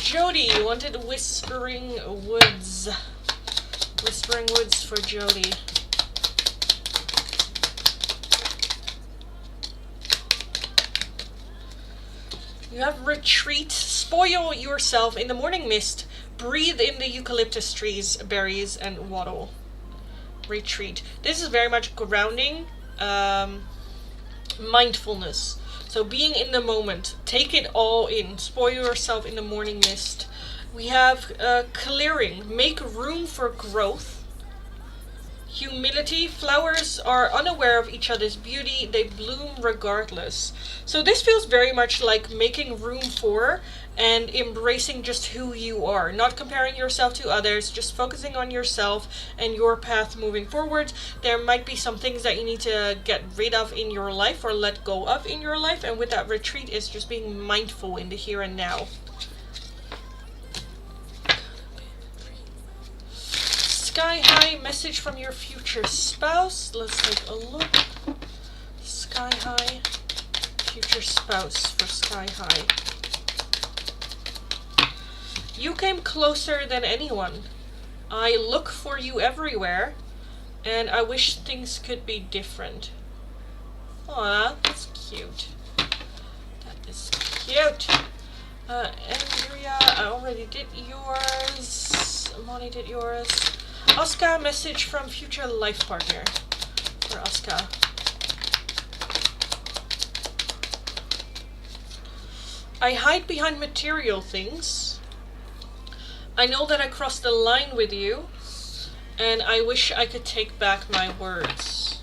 Jody wanted Whispering Woods. Whispering Woods for Jody. You have retreat. Spoil yourself in the morning mist. Breathe in the eucalyptus trees, berries, and waddle. Retreat. This is very much grounding, mindfulness. So being in the moment. Take it all in. Spoil yourself in the morning mist. We have clearing. Make room for growth. Humility. Flowers are unaware of each other's beauty. They bloom regardless. So this feels very much like making room for and embracing just who you are. Not comparing yourself to others, just focusing on yourself and your path moving forward. There might be some things that you need to get rid of in your life or let go of in your life. And with that retreat is just being mindful in the here and now. Sky High, message from your future spouse. Let's take a look. Sky High, future spouse for Sky High. You came closer than anyone. I look for you everywhere, and I wish things could be different. Aw, that's cute. That is cute. Andrea, I already did yours. Moni did yours. Oscar, message from future life partner for Oscar. I hide behind material things. I know that I crossed the line with you, and I wish I could take back my words.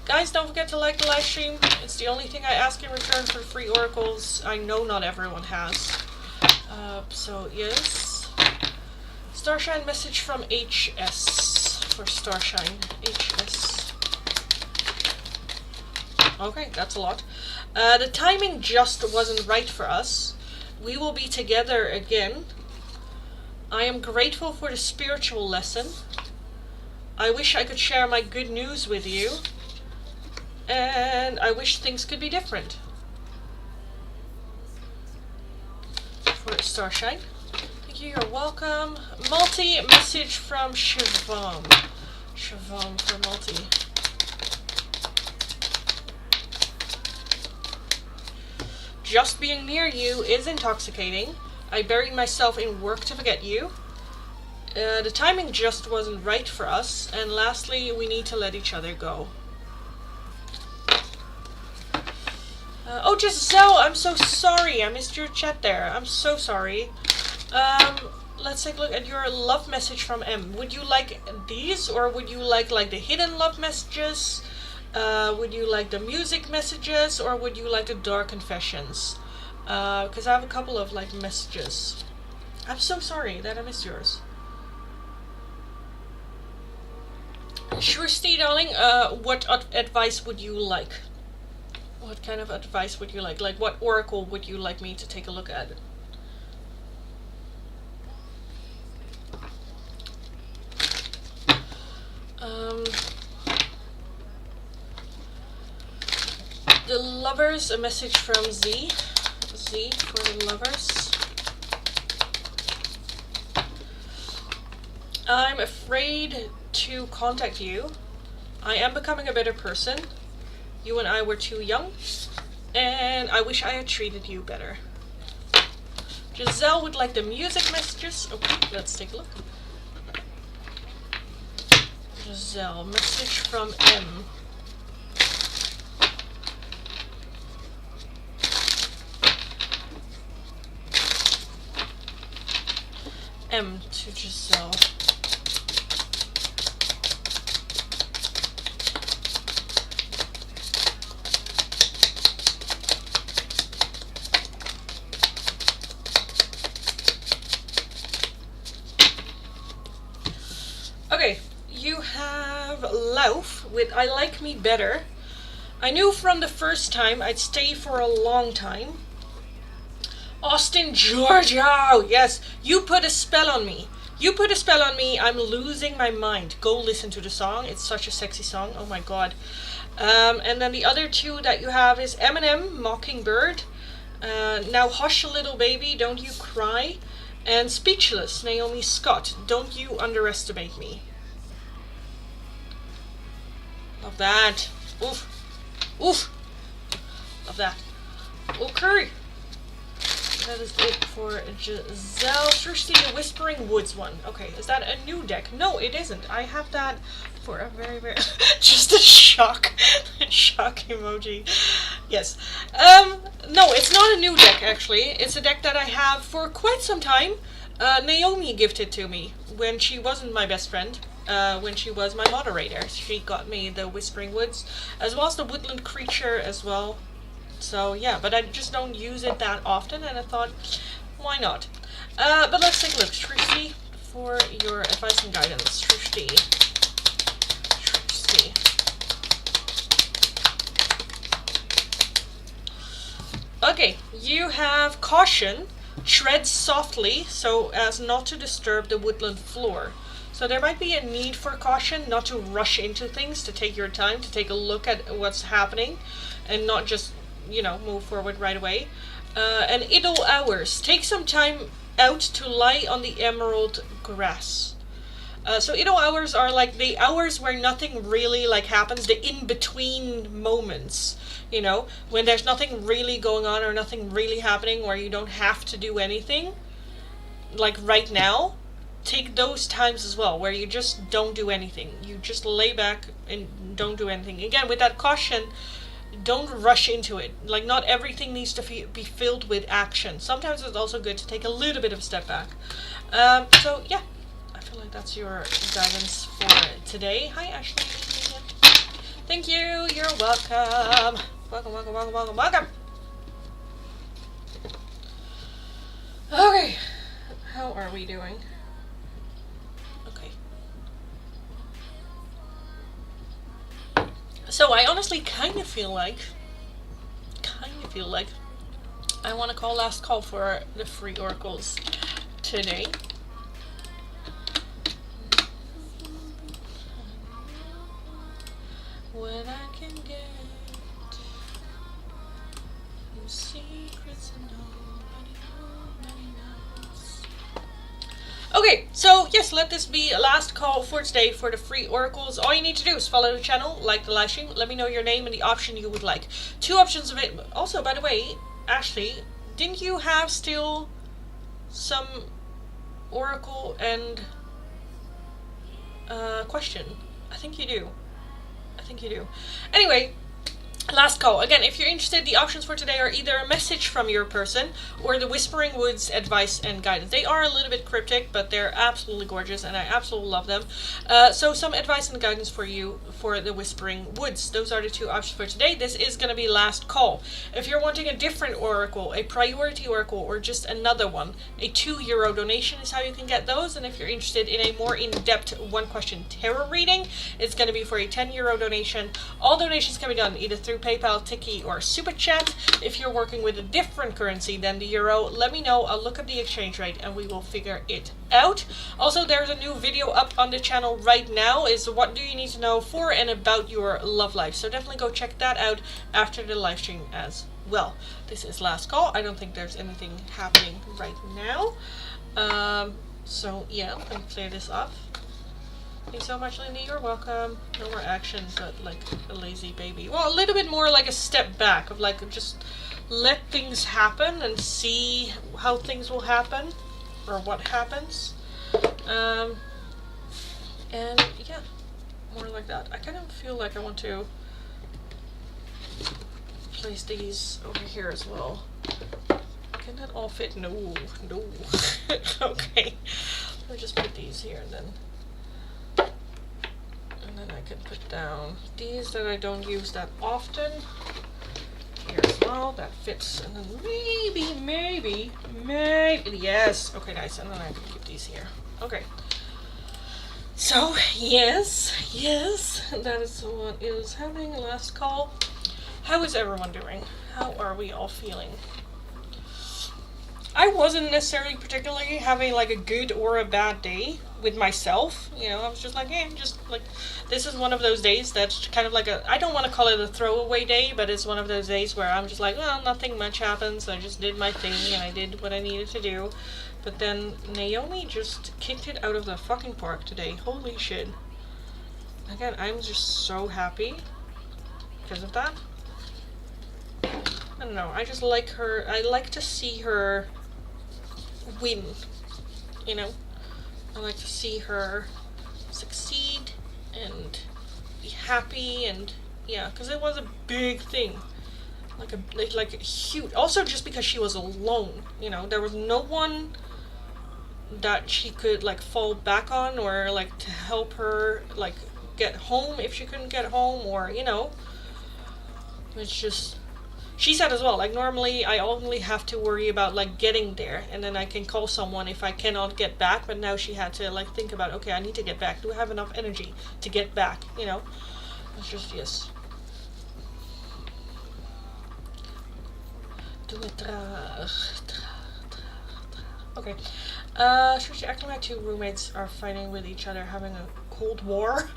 Guys, don't forget to like the live stream. It's the only thing I ask in return for free oracles. I know not everyone has. So, yes. Starshine, message from HS for Starshine. HS. Okay, that's a lot. The timing just wasn't right for us. We will be together again. I am grateful for the spiritual lesson. I wish I could share my good news with you. And I wish things could be different. For Starshine. Thank Thank you, you're welcome. Message from Siobhan. Siobhan for multi. Just being near you is intoxicating. I buried myself in work to forget you. The timing just wasn't right for us. And lastly, we need to let each other go. Oh, Giselle, I'm so sorry. I missed your chat there. I'm so sorry. Let's take a look at your love message from M. Would you like these, or would you like the hidden love messages? Would you like the music messages, or would you like the dark confessions? Because I have a couple of like messages. I'm so sorry that I missed yours. Shristi, darling, what advice would you like? What kind of advice would you like? Like, what oracle would you like me to take a look at? The lovers, a message from Z. Z for the lovers. I'm afraid to contact you. I am becoming a better person. You and I were too young, and I wish I had treated you better. Giselle would like the music messages. Okay, let's take a look. Giselle, message from M. M to Giselle. Okay, you have Lauf with I Like Me Better. I knew from the first time I'd stay for a long time. Austin, Georgia! Yes, you put a spell on me. You put a spell on me. I'm losing my mind. Go listen to the song. It's such a sexy song. Oh my god. And then the other two that you have is Eminem, Mockingbird. Now Hush a Little Baby, Don't You Cry. And Speechless, Naomi Scott, Don't You Underestimate Me. Love that. Oof. Oof. Love that. Okay. That is it for Giselle. Srishti, the Whispering Woods one. Okay, is that a new deck? No, it isn't. I have that for a very, very... just a shock. Shock emoji. Yes. No, it's not a new deck, actually. It's a deck that I have for quite some time. Naomi gifted to me when she wasn't my best friend. When she was my moderator. She got me the Whispering Woods, as well as the Woodland Creature as well. So yeah, but I just don't use it that often, and I thought, why not? But let's take a look. Srishti, for your advice and guidance. Srishti. Srishti. Okay, you have Caution. Tread softly so as not to disturb the woodland floor. So there might be a need for caution, not to rush into things, to take your time, to take a look at what's happening, and not just, you know, move forward right away. And idle hours. Take some time out to lie on the emerald grass. So idle hours are like the hours where nothing really like happens, the in-between moments, you know, when there's nothing really going on or nothing really happening, where you don't have to do anything, like right now. Take those times as well, where you just don't do anything. You just lay back and don't do anything. Again, with that caution, don't rush into it. Like, not everything needs to be filled with action. Sometimes it's also good to take a little bit of a step back. So, yeah. I feel like that's your guidance for today. Hi, Ashley. Thank you. You're welcome. Welcome, welcome, welcome, welcome, welcome. Okay. How are we doing? Okay. So I honestly kind of feel like I want to call last call for the free oracles today. When I can get secrets and nobody knows. Okay, so yes, let this be a last call for today for the free oracles. All you need to do is follow the channel, like the live stream, let me know your name and the option you would like. 2 options of it. Also, by the way, Ashley, didn't you have still some oracle and question? I think you do. Anyway, last call. Again, if you're interested, the options for today are either a message from your person or the Whispering Woods advice and guidance. They are a little bit cryptic, but they're absolutely gorgeous and I absolutely love them. So some advice and guidance for you for the Whispering Woods. Those are the 2 options for today. This is going to be last call. If you're wanting a different oracle, a priority oracle, or just another one, a €2 donation is how you can get those. And if you're interested in a more in-depth 1-question tarot reading, it's going to be for a €10 donation. All donations can be done either through PayPal, Tiki, or Super Chat. If you're working with a different currency than the euro, let me know. I'll look up the exchange rate and we will figure it out. Also, there's a new video up on the channel right now. Is what do you need to know for and about your love life. So definitely go check that out after the live stream as well. This is last call. I don't think there's anything happening right now. So yeah, I'm gonna clear this off. Thanks so much, Lindy. You're welcome. No more action, but like a lazy baby. Well, a little bit more like a step back of like just let things happen and see how things will happen or what happens. And yeah, more like that. I kind of feel like I want to place these over here as well. Can that all fit? No. Okay. Let me just put these here and then I can put down these that I don't use that often here as well. That fits, and then maybe, yes. Okay, nice. And then I can keep these here. Okay. So yes, that is what is happening. Last call. How is everyone doing? How are we all feeling? I wasn't necessarily particularly having like a good or a bad day with myself. You know, I was just like, just like, this is one of those days that's kind of like I don't want to call it a throwaway day, but it's one of those days where I'm just like, well, nothing much happens. I just did my thing and I did what I needed to do. But then Naomi just kicked it out of the fucking park today. Holy shit. Again, I'm just so happy because of that. I don't know, I just like her. I like to see her win, you know? I like to see her succeed and be happy, and yeah, because it was a big thing. Like a huge, also just because she was alone, you know, there was no one that she could like fall back on or like to help her like get home if she couldn't get home, or you know, it's just, she said as well, like normally I only have to worry about like getting there and then I can call someone if I cannot get back, but now she had to like think about, okay, I need to get back, do I have enough energy to get back, you know? It's just, yes. Doe het traag. Okay. Actually my 2 roommates are fighting with each other, having a cold war,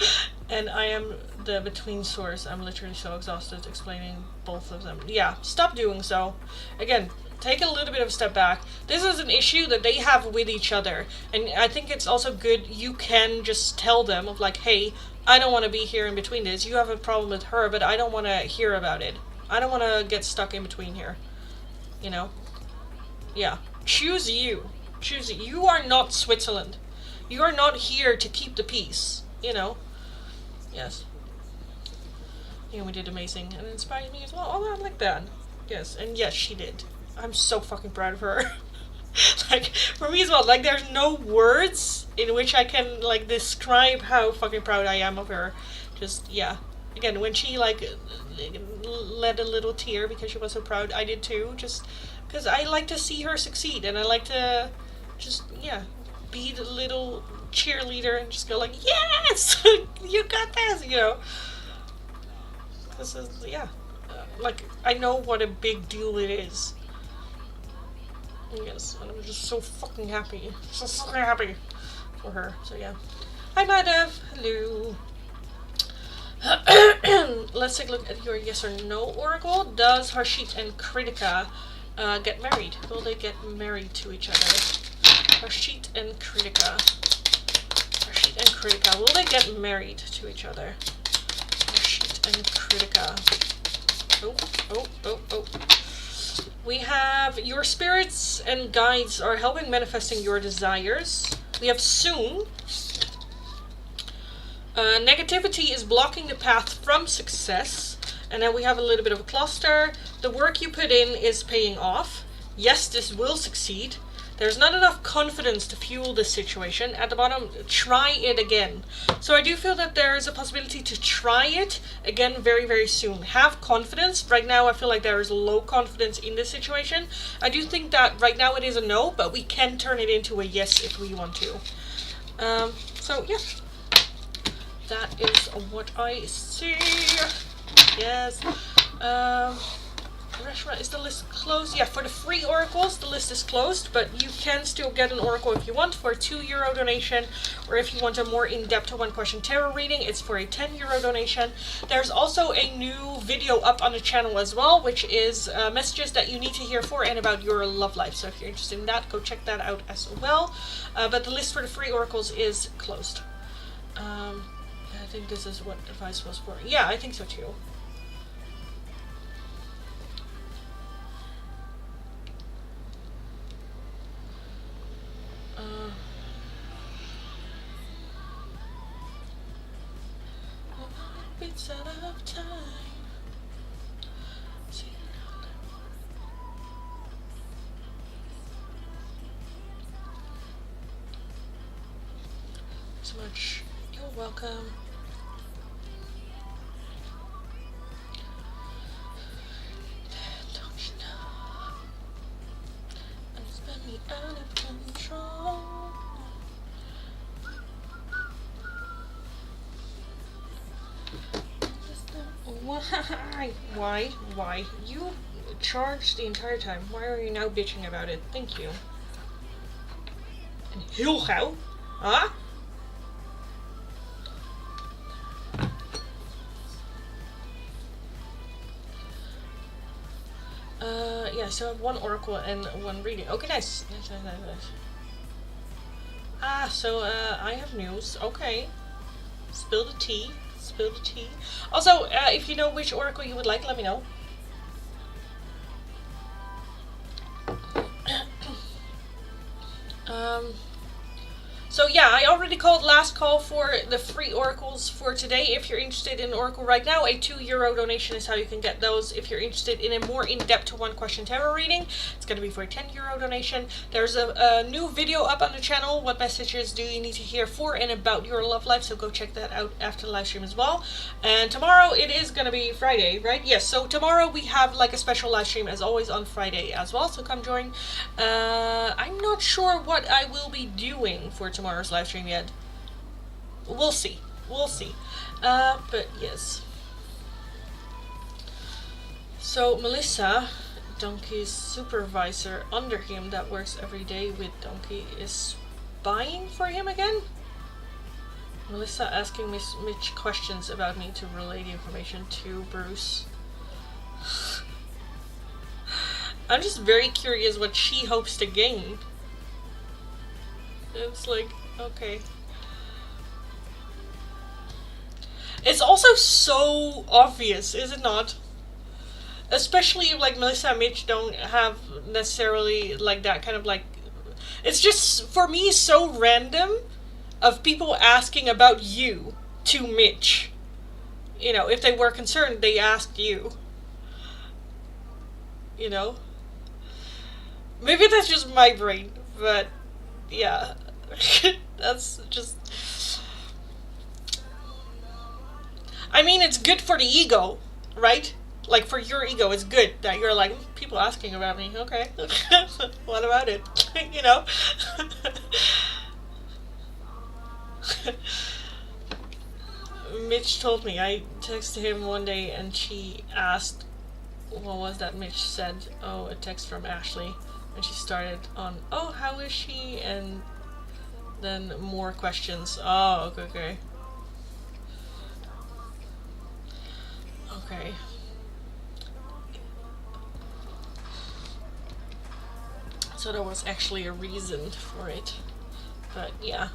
and I am the between source. I'm literally so exhausted explaining both of them. Yeah, stop doing so. Again, take a little bit of a step back. This is an issue that they have with each other, and I think it's also good you can just tell them of like, hey, I don't want to be here in between this. You have a problem with her, but I don't want to hear about it. I don't want to get stuck in between here. You know? Yeah. Choose you. Choose you. You are not Switzerland. You are not here to keep the peace. You know? Yes. Naomi did amazing and inspired me as well. Oh, I like that. Yes, and yes, she did. I'm so fucking proud of her. Like, for me as well, like, there's no words in which I can, like, describe how fucking proud I am of her. Just, yeah. Again, when she, like, let a little tear because she was so proud, I did too. Just because I like to see her succeed, and I like to just, yeah, be the little cheerleader and just go like, yes, you got this, you know. This is, yeah, like, I know what a big deal it is. Yes, and I'm just so fucking happy. So fucking happy for her. So yeah. Hi Madhav. Hello. Let's take a look at your yes or no oracle. Does Harshit and Kritika get married? Will they get married to each other? Rashid and Kritika. Rashid and Kritika. Will they get married to each other? Rashid and Kritika. Oh. We have your spirits and guides are helping manifesting your desires. We have soon. Negativity is blocking the path from success. And then we have a little bit of a cluster. The work you put in is paying off. Yes, this will succeed. There's not enough confidence to fuel this situation. At the bottom, try it again. So I do feel that there is a possibility to try it again very, very soon. Have confidence. Right now, I feel like there is low confidence in this situation. I do think that right now it is a no, but we can turn it into a yes if we want to. So, yeah. That is what I see. Yes. Restaurant, is the list closed? Yeah, for the free oracles, the list is closed, but you can still get an oracle if you want for a €2 donation, or if you want a more in-depth one-question tarot reading, it's for a €10 donation. There's also a new video up on the channel as well, which is messages that you need to hear for and about your love life. So if you're interested in that, go check that out as well. But the list for the free oracles is closed. I think this is what advice was for. Yeah, I think so too. Bits out of time. So much. You're welcome. Don't you know? And spend me out of control. Why? You charged the entire time. Why are you now bitching about it? Thank you. En heel gauw. Huh? Yeah, so I have one oracle and one reading. Okay, nice. Nice. Ah, so I have news. Okay. Spill the tea. Also, if you know which oracle you would like, let me know. So yeah, I already called last call for the free oracles for today. If you're interested in oracle right now, a €2 donation is how you can get those. If you're interested in a more in-depth one-question tarot reading, it's going to be for a €10 donation. There's a new video up on the channel. What messages do you need to hear for and about your love life? So go check that out after the live stream as well. And tomorrow, it is going to be Friday, right? Yes, so tomorrow we have like a special live stream as always on Friday as well. So come join. I'm not sure what I will be doing for tomorrow's live stream yet. We'll see. But yes. So Melissa, Donkey's supervisor under him that works every day with Donkey, is spying for him again? Melissa asking Mitch questions about me to relay the information to Bruce. I'm just very curious what she hopes to gain. It's like, okay. It's also so obvious, is it not? Especially if like Melissa and Mitch don't have necessarily like that kind of like... It's just, for me, so random of people asking about you to Mitch. You know, if they were concerned, they asked you. You know? Maybe that's just my brain, but yeah. That's just... I mean, it's good for the ego, right? Like, for your ego, it's good that you're like, people asking about me, okay. What about it? You know? Mitch told me, I texted him one day and she asked, what was that Mitch said? Oh, a text from Ashley. And she started on, oh, how is she? And then more questions. Oh, okay. Okay. So there was actually a reason for it. But yeah.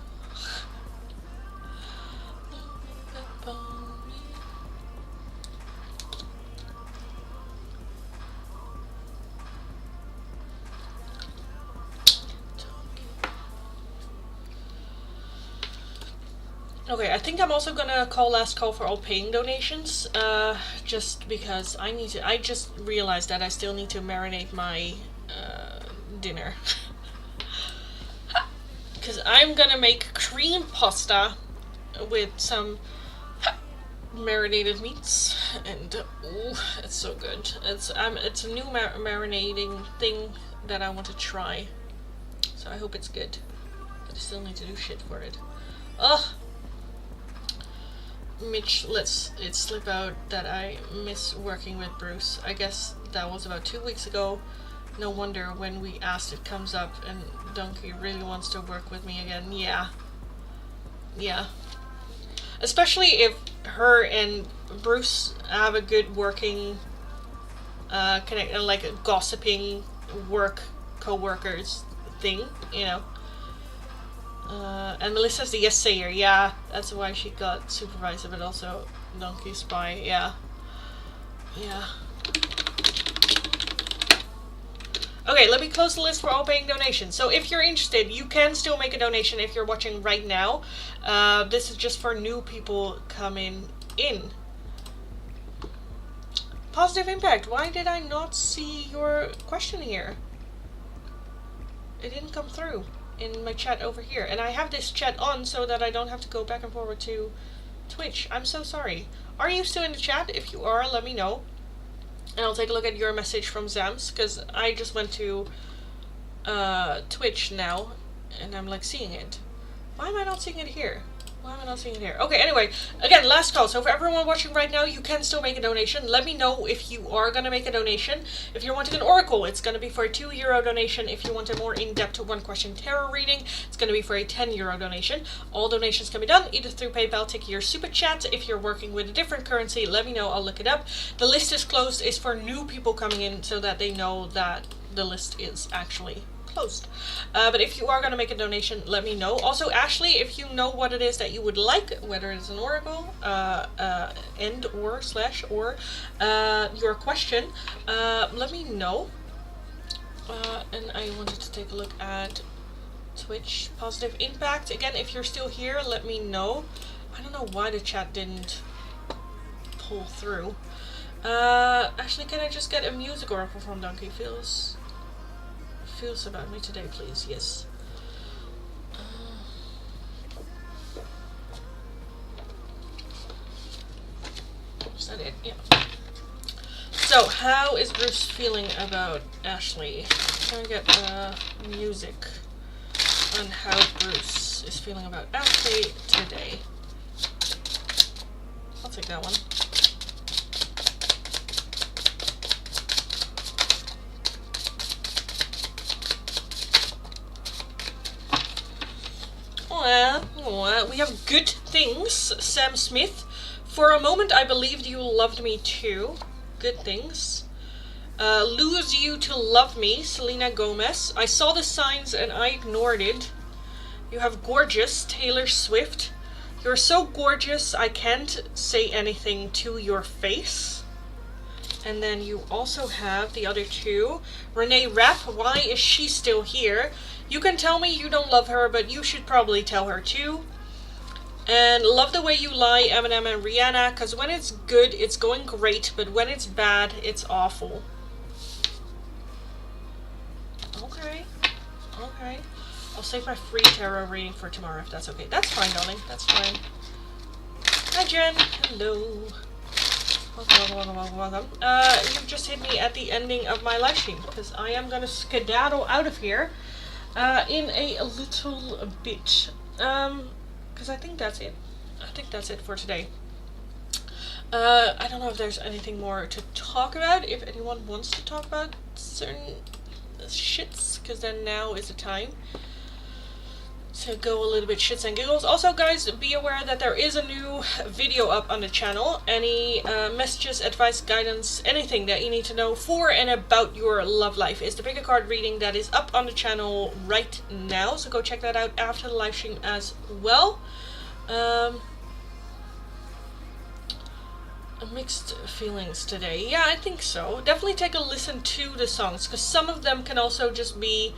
Okay, I think I'm also gonna call last call for all paying donations, just because I just realized that I still need to marinate my dinner. Because I'm gonna make cream pasta with some marinated meats, and ooh, it's so good. It's a new marinating thing that I want to try, so I hope it's good. But I still need to do shit for it. Ugh. Mitch lets it slip out that I miss working with Bruce. I guess that was about 2 weeks ago. No wonder when we asked it comes up, and Donkey really wants to work with me again. Yeah. Yeah. Especially if her and Bruce have a good working like a gossiping work co-workers thing, you know. And Melissa's the yes sayer, yeah, that's why she got supervisor, but also donkey spy, yeah. Yeah. Okay, let me close the list for all paying donations. So if you're interested, you can still make a donation if you're watching right now. This is just for new people coming in. Positive impact. Why did I not see your question here? It didn't come through in my chat over here. And I have this chat on so that I don't have to go back and forward to Twitch. I'm so sorry. Are you still in the chat? If you are, let me know. And I'll take a look at your message from Zams, because I just went to Twitch now, and I'm like seeing it. Why am I not seeing it here? Why am I not seeing it here? Okay, anyway, again, last call. So for everyone watching right now, you can still make a donation. Let me know if you are going to make a donation. If you're wanting an oracle, it's going to be for a €2 donation. If you want a more in-depth one-question tarot reading, it's going to be for a €10 donation. All donations can be done either through PayPal, Tiki, or Super Chat. If you're working with a different currency, let me know. I'll look it up. The list is closed. It's for new people coming in so that they know that the list is actually closed. But if you are going to make a donation, let me know. Also, Ashley, if you know what it is that you would like, whether it's an oracle, and or slash or your question, let me know. And I wanted to take a look at Twitch positive impact. Again, if you're still here, let me know. I don't know why the chat didn't pull through. Actually, can I just get a music oracle from Donkey? Feels about me today, please. Yes. Is that it? Yeah. So, how is Bruce feeling about Ashley? Can I get music on how Bruce is feeling about Ashley today? I'll take that one. We have good things. Sam Smith. For a moment I believed you loved me too. Good things. Lose you to love me. Selena Gomez. I saw the signs and I ignored it. You have gorgeous. Taylor Swift. You're so gorgeous I can't say anything to your face. And then you also have the other two. Renee Rapp. Why is she still here? You can tell me you don't love her, but you should probably tell her too. And Love the Way You Lie, Eminem and Rihanna, because when it's good, it's going great, but when it's bad, it's awful. Okay. Okay. I'll save my free tarot reading for tomorrow if that's okay. That's fine, darling. That's fine. Hi, Jen. Hello. Welcome. You've just hit me at the ending of my live stream, because I am going to skedaddle out of here in a little bit. Because I think that's it. I think that's it for today. I don't know if there's anything more to talk about. If anyone wants to talk about certain shits, because then now is the time. to go a little bit shits and giggles. Also, guys, be aware that there is a new video up on the channel. Any messages, advice, guidance, anything that you need to know for and about your love life is the pick a card reading that is up on the channel right now. So go check that out after the live stream as well. Mixed feelings today. Yeah, I think so. Definitely take a listen to the songs, because some of them can also just be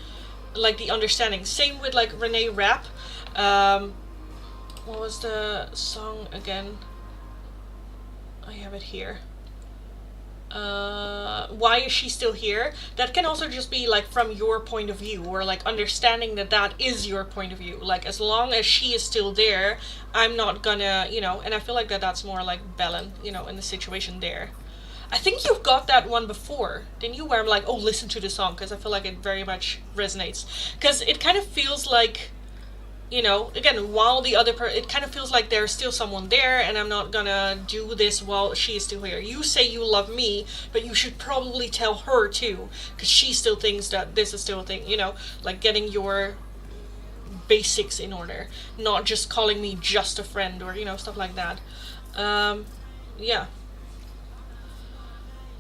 like the understanding. Same with like Renee Rapp. What was the song again? I have it here. Why is she still here? That can also just be like from your point of view, or like understanding that that is your point of view. Like, as long as she is still there, I'm not gonna, you know, and I feel like that's more like Belen, you know, in the situation there. I think you've got that one before, didn't you? Where I'm like, oh, listen to the song, because I feel like it very much resonates. Because it kind of feels like, you know, again, while the other it kind of feels like there's still someone there, and I'm not gonna do this while she is still here. You say you love me, but you should probably tell her too, because she still thinks that this is still a thing, you know, like getting your basics in order, not just calling me just a friend, or, you know, stuff like that. Yeah.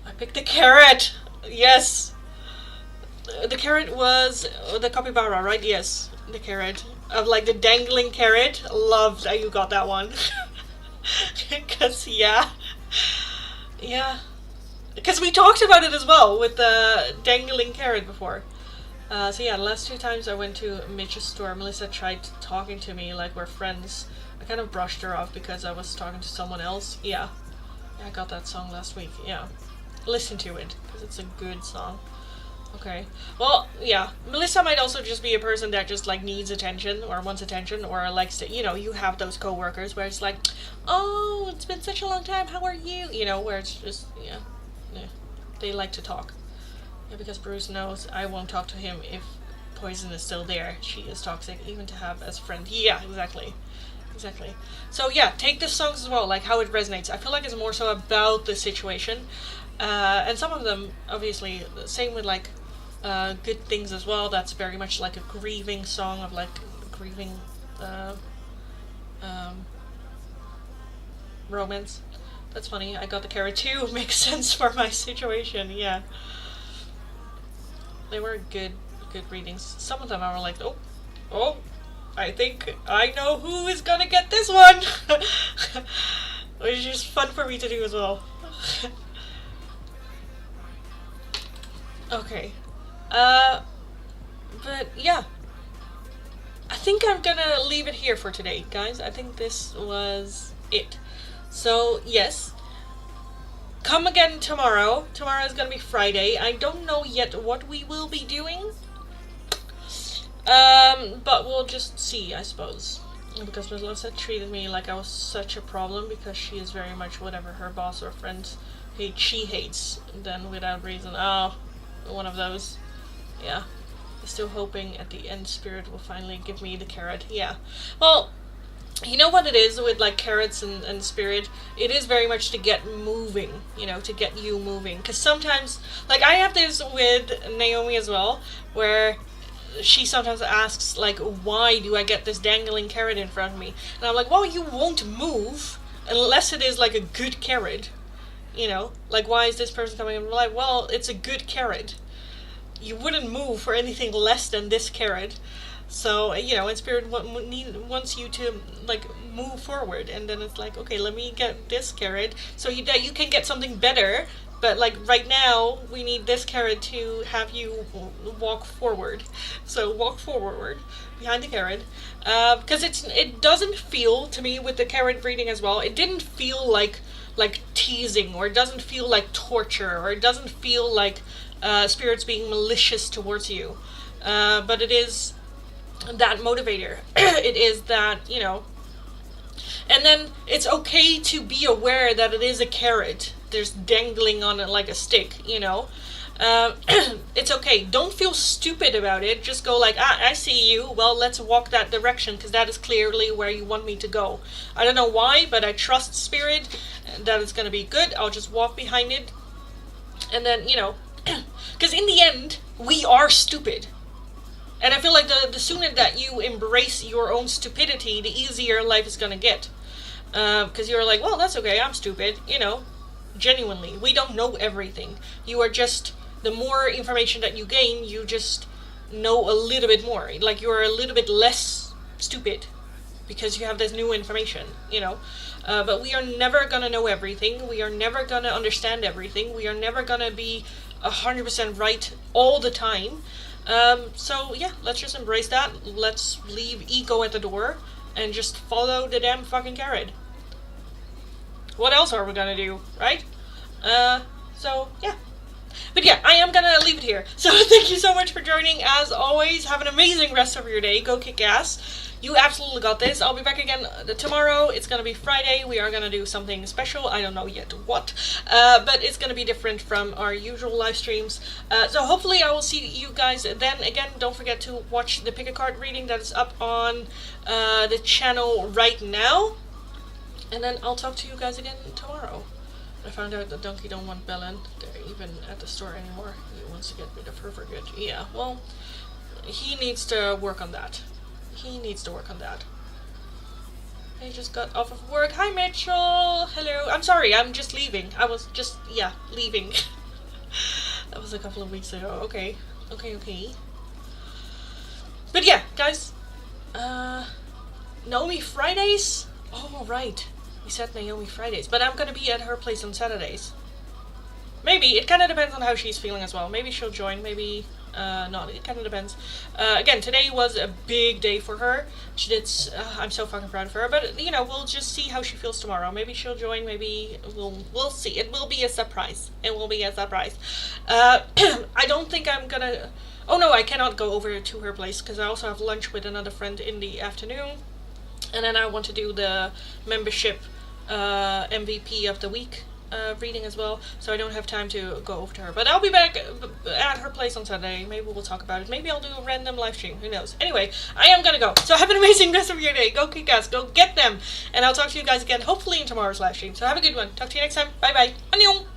I picked the carrot! Yes! The carrot was the capybara, right? Yes, the carrot. Of like the dangling carrot. Loved that you got that one. Because, yeah. Yeah. Because we talked about it as well with the dangling carrot before. So yeah, the last 2 times I went to Mitch's store, Melissa tried talking to me like we're friends. I kind of brushed her off because I was talking to someone else. Yeah. I got that song last week. Yeah. Listen to it, because it's a good song. Okay. Well, yeah. Melissa might also just be a person that just, like, needs attention, or wants attention, or likes to, you know, you have those coworkers where it's like, oh, it's been such a long time, how are you? You know, where it's just, yeah. They like to talk. Yeah, because Bruce knows I won't talk to him if Poison is still there. She is toxic, even to have as a friend. Yeah, exactly. Exactly. So, yeah, take the songs as well, like how it resonates. I feel like it's more so about the situation. And some of them, obviously, same with, like, Good Things as well. That's very much like a grieving song of, like, grieving romance. That's funny. I got the carrot too. Makes sense for my situation. Yeah. They were good readings. Some of them I were like, oh, I think I know who is gonna get this one. Which is just fun for me to do as well. Okay. But yeah. I think I'm gonna leave it here for today, guys. I think this was it. So, yes. Come again tomorrow. Tomorrow is gonna be Friday. I don't know yet what we will be doing. But we'll just see, I suppose. Because Melissa treated me like I was such a problem, because she is very much whatever her boss or friends hate, she hates. Then without reason. Oh, one of those. Yeah. I'm still hoping at the end Spirit will finally give me the carrot. Yeah. Well, you know what it is with like carrots and Spirit? It is very much to get moving, you know, to get you moving. Because sometimes, like I have this with Naomi as well, where she sometimes asks, like, why do I get this dangling carrot in front of me? And I'm like, well, you won't move unless it is like a good carrot. You know, like, why is this person coming in? I'm like, well, it's a good carrot. You wouldn't move for anything less than this carrot. So, you know, and Spirit wants you to, like, move forward. And then it's like, okay, let me get this carrot so that you can get something better. But, like, right now, we need this carrot to have you walk forward. So, walk forward behind the carrot. Because it doesn't feel, to me, with the carrot reading as well, it didn't feel like teasing, or it doesn't feel like torture, or it doesn't feel like Spirit's being malicious towards you. But it is that motivator. It is that, you know. And then it's okay to be aware that it is a carrot. There's dangling on it like a stick, you know. It's okay. Don't feel stupid about it. Just go like, I see you. Well, let's walk that direction, because that is clearly where you want me to go. I don't know why, but I trust Spirit that it's going to be good. I'll just walk behind it. And then, you know, because in the end, we are stupid. And I feel like the sooner that you embrace your own stupidity, the easier life is gonna get. Because you're like, well, that's okay, I'm stupid, you know. Genuinely, we don't know everything. You are just, the more information that you gain, you just know a little bit more. Like, you're a little bit less stupid because you have this new information, you know. But we are never gonna know everything. We are never gonna understand everything. We are never gonna be 100% right all the time. So yeah, let's just embrace that. Let's leave ego at the door and just follow the damn fucking carrot. What else are we gonna do, right? So yeah. But yeah, I am gonna leave it here. So thank you so much for joining. As always, have an amazing rest of your day. Go kick ass. You absolutely got this. I'll be back again tomorrow. It's gonna be Friday. We are gonna do something special. I don't know yet what. But it's gonna be different from our usual live streams. So hopefully I will see you guys then. Again, don't forget to watch the pick a card reading that is up on the channel right now. And then I'll talk to you guys again tomorrow. I found out that Donkey don't want Belen there even at the store anymore. He wants to get rid of her for good. Yeah, well, he needs to work on that. He needs to work on that. I just got off of work. Hi, Mitchell. Hello. I'm sorry, I'm just leaving. I was just, yeah, leaving. That was a couple of weeks ago. Okay. Okay. But yeah, guys. Naomi Fridays? Oh, right. We said Naomi Fridays. But I'm gonna be at her place on Saturdays. Maybe. It kind of depends on how she's feeling as well. Maybe she'll join. Maybe not. It kind of depends. Again, today was a big day for her. She did. I'm so fucking proud of her. But you know, we'll just see how she feels tomorrow. Maybe she'll join. Maybe we'll see. It will be a surprise. It will be a surprise. I don't think I'm gonna. Oh no, I cannot go over to her place because I also have lunch with another friend in the afternoon, and then I want to do the membership MVP of the week reading as well, so I don't have time to go over to her. But I'll be back at her place on Saturday. Maybe we'll talk about it. Maybe I'll do a random live stream. Who knows? Anyway, I am gonna go. So have an amazing rest of your day. Go kick ass. Go get them. And I'll talk to you guys again, hopefully in tomorrow's live stream. So have a good one. Talk to you next time. Bye bye. Annyeong.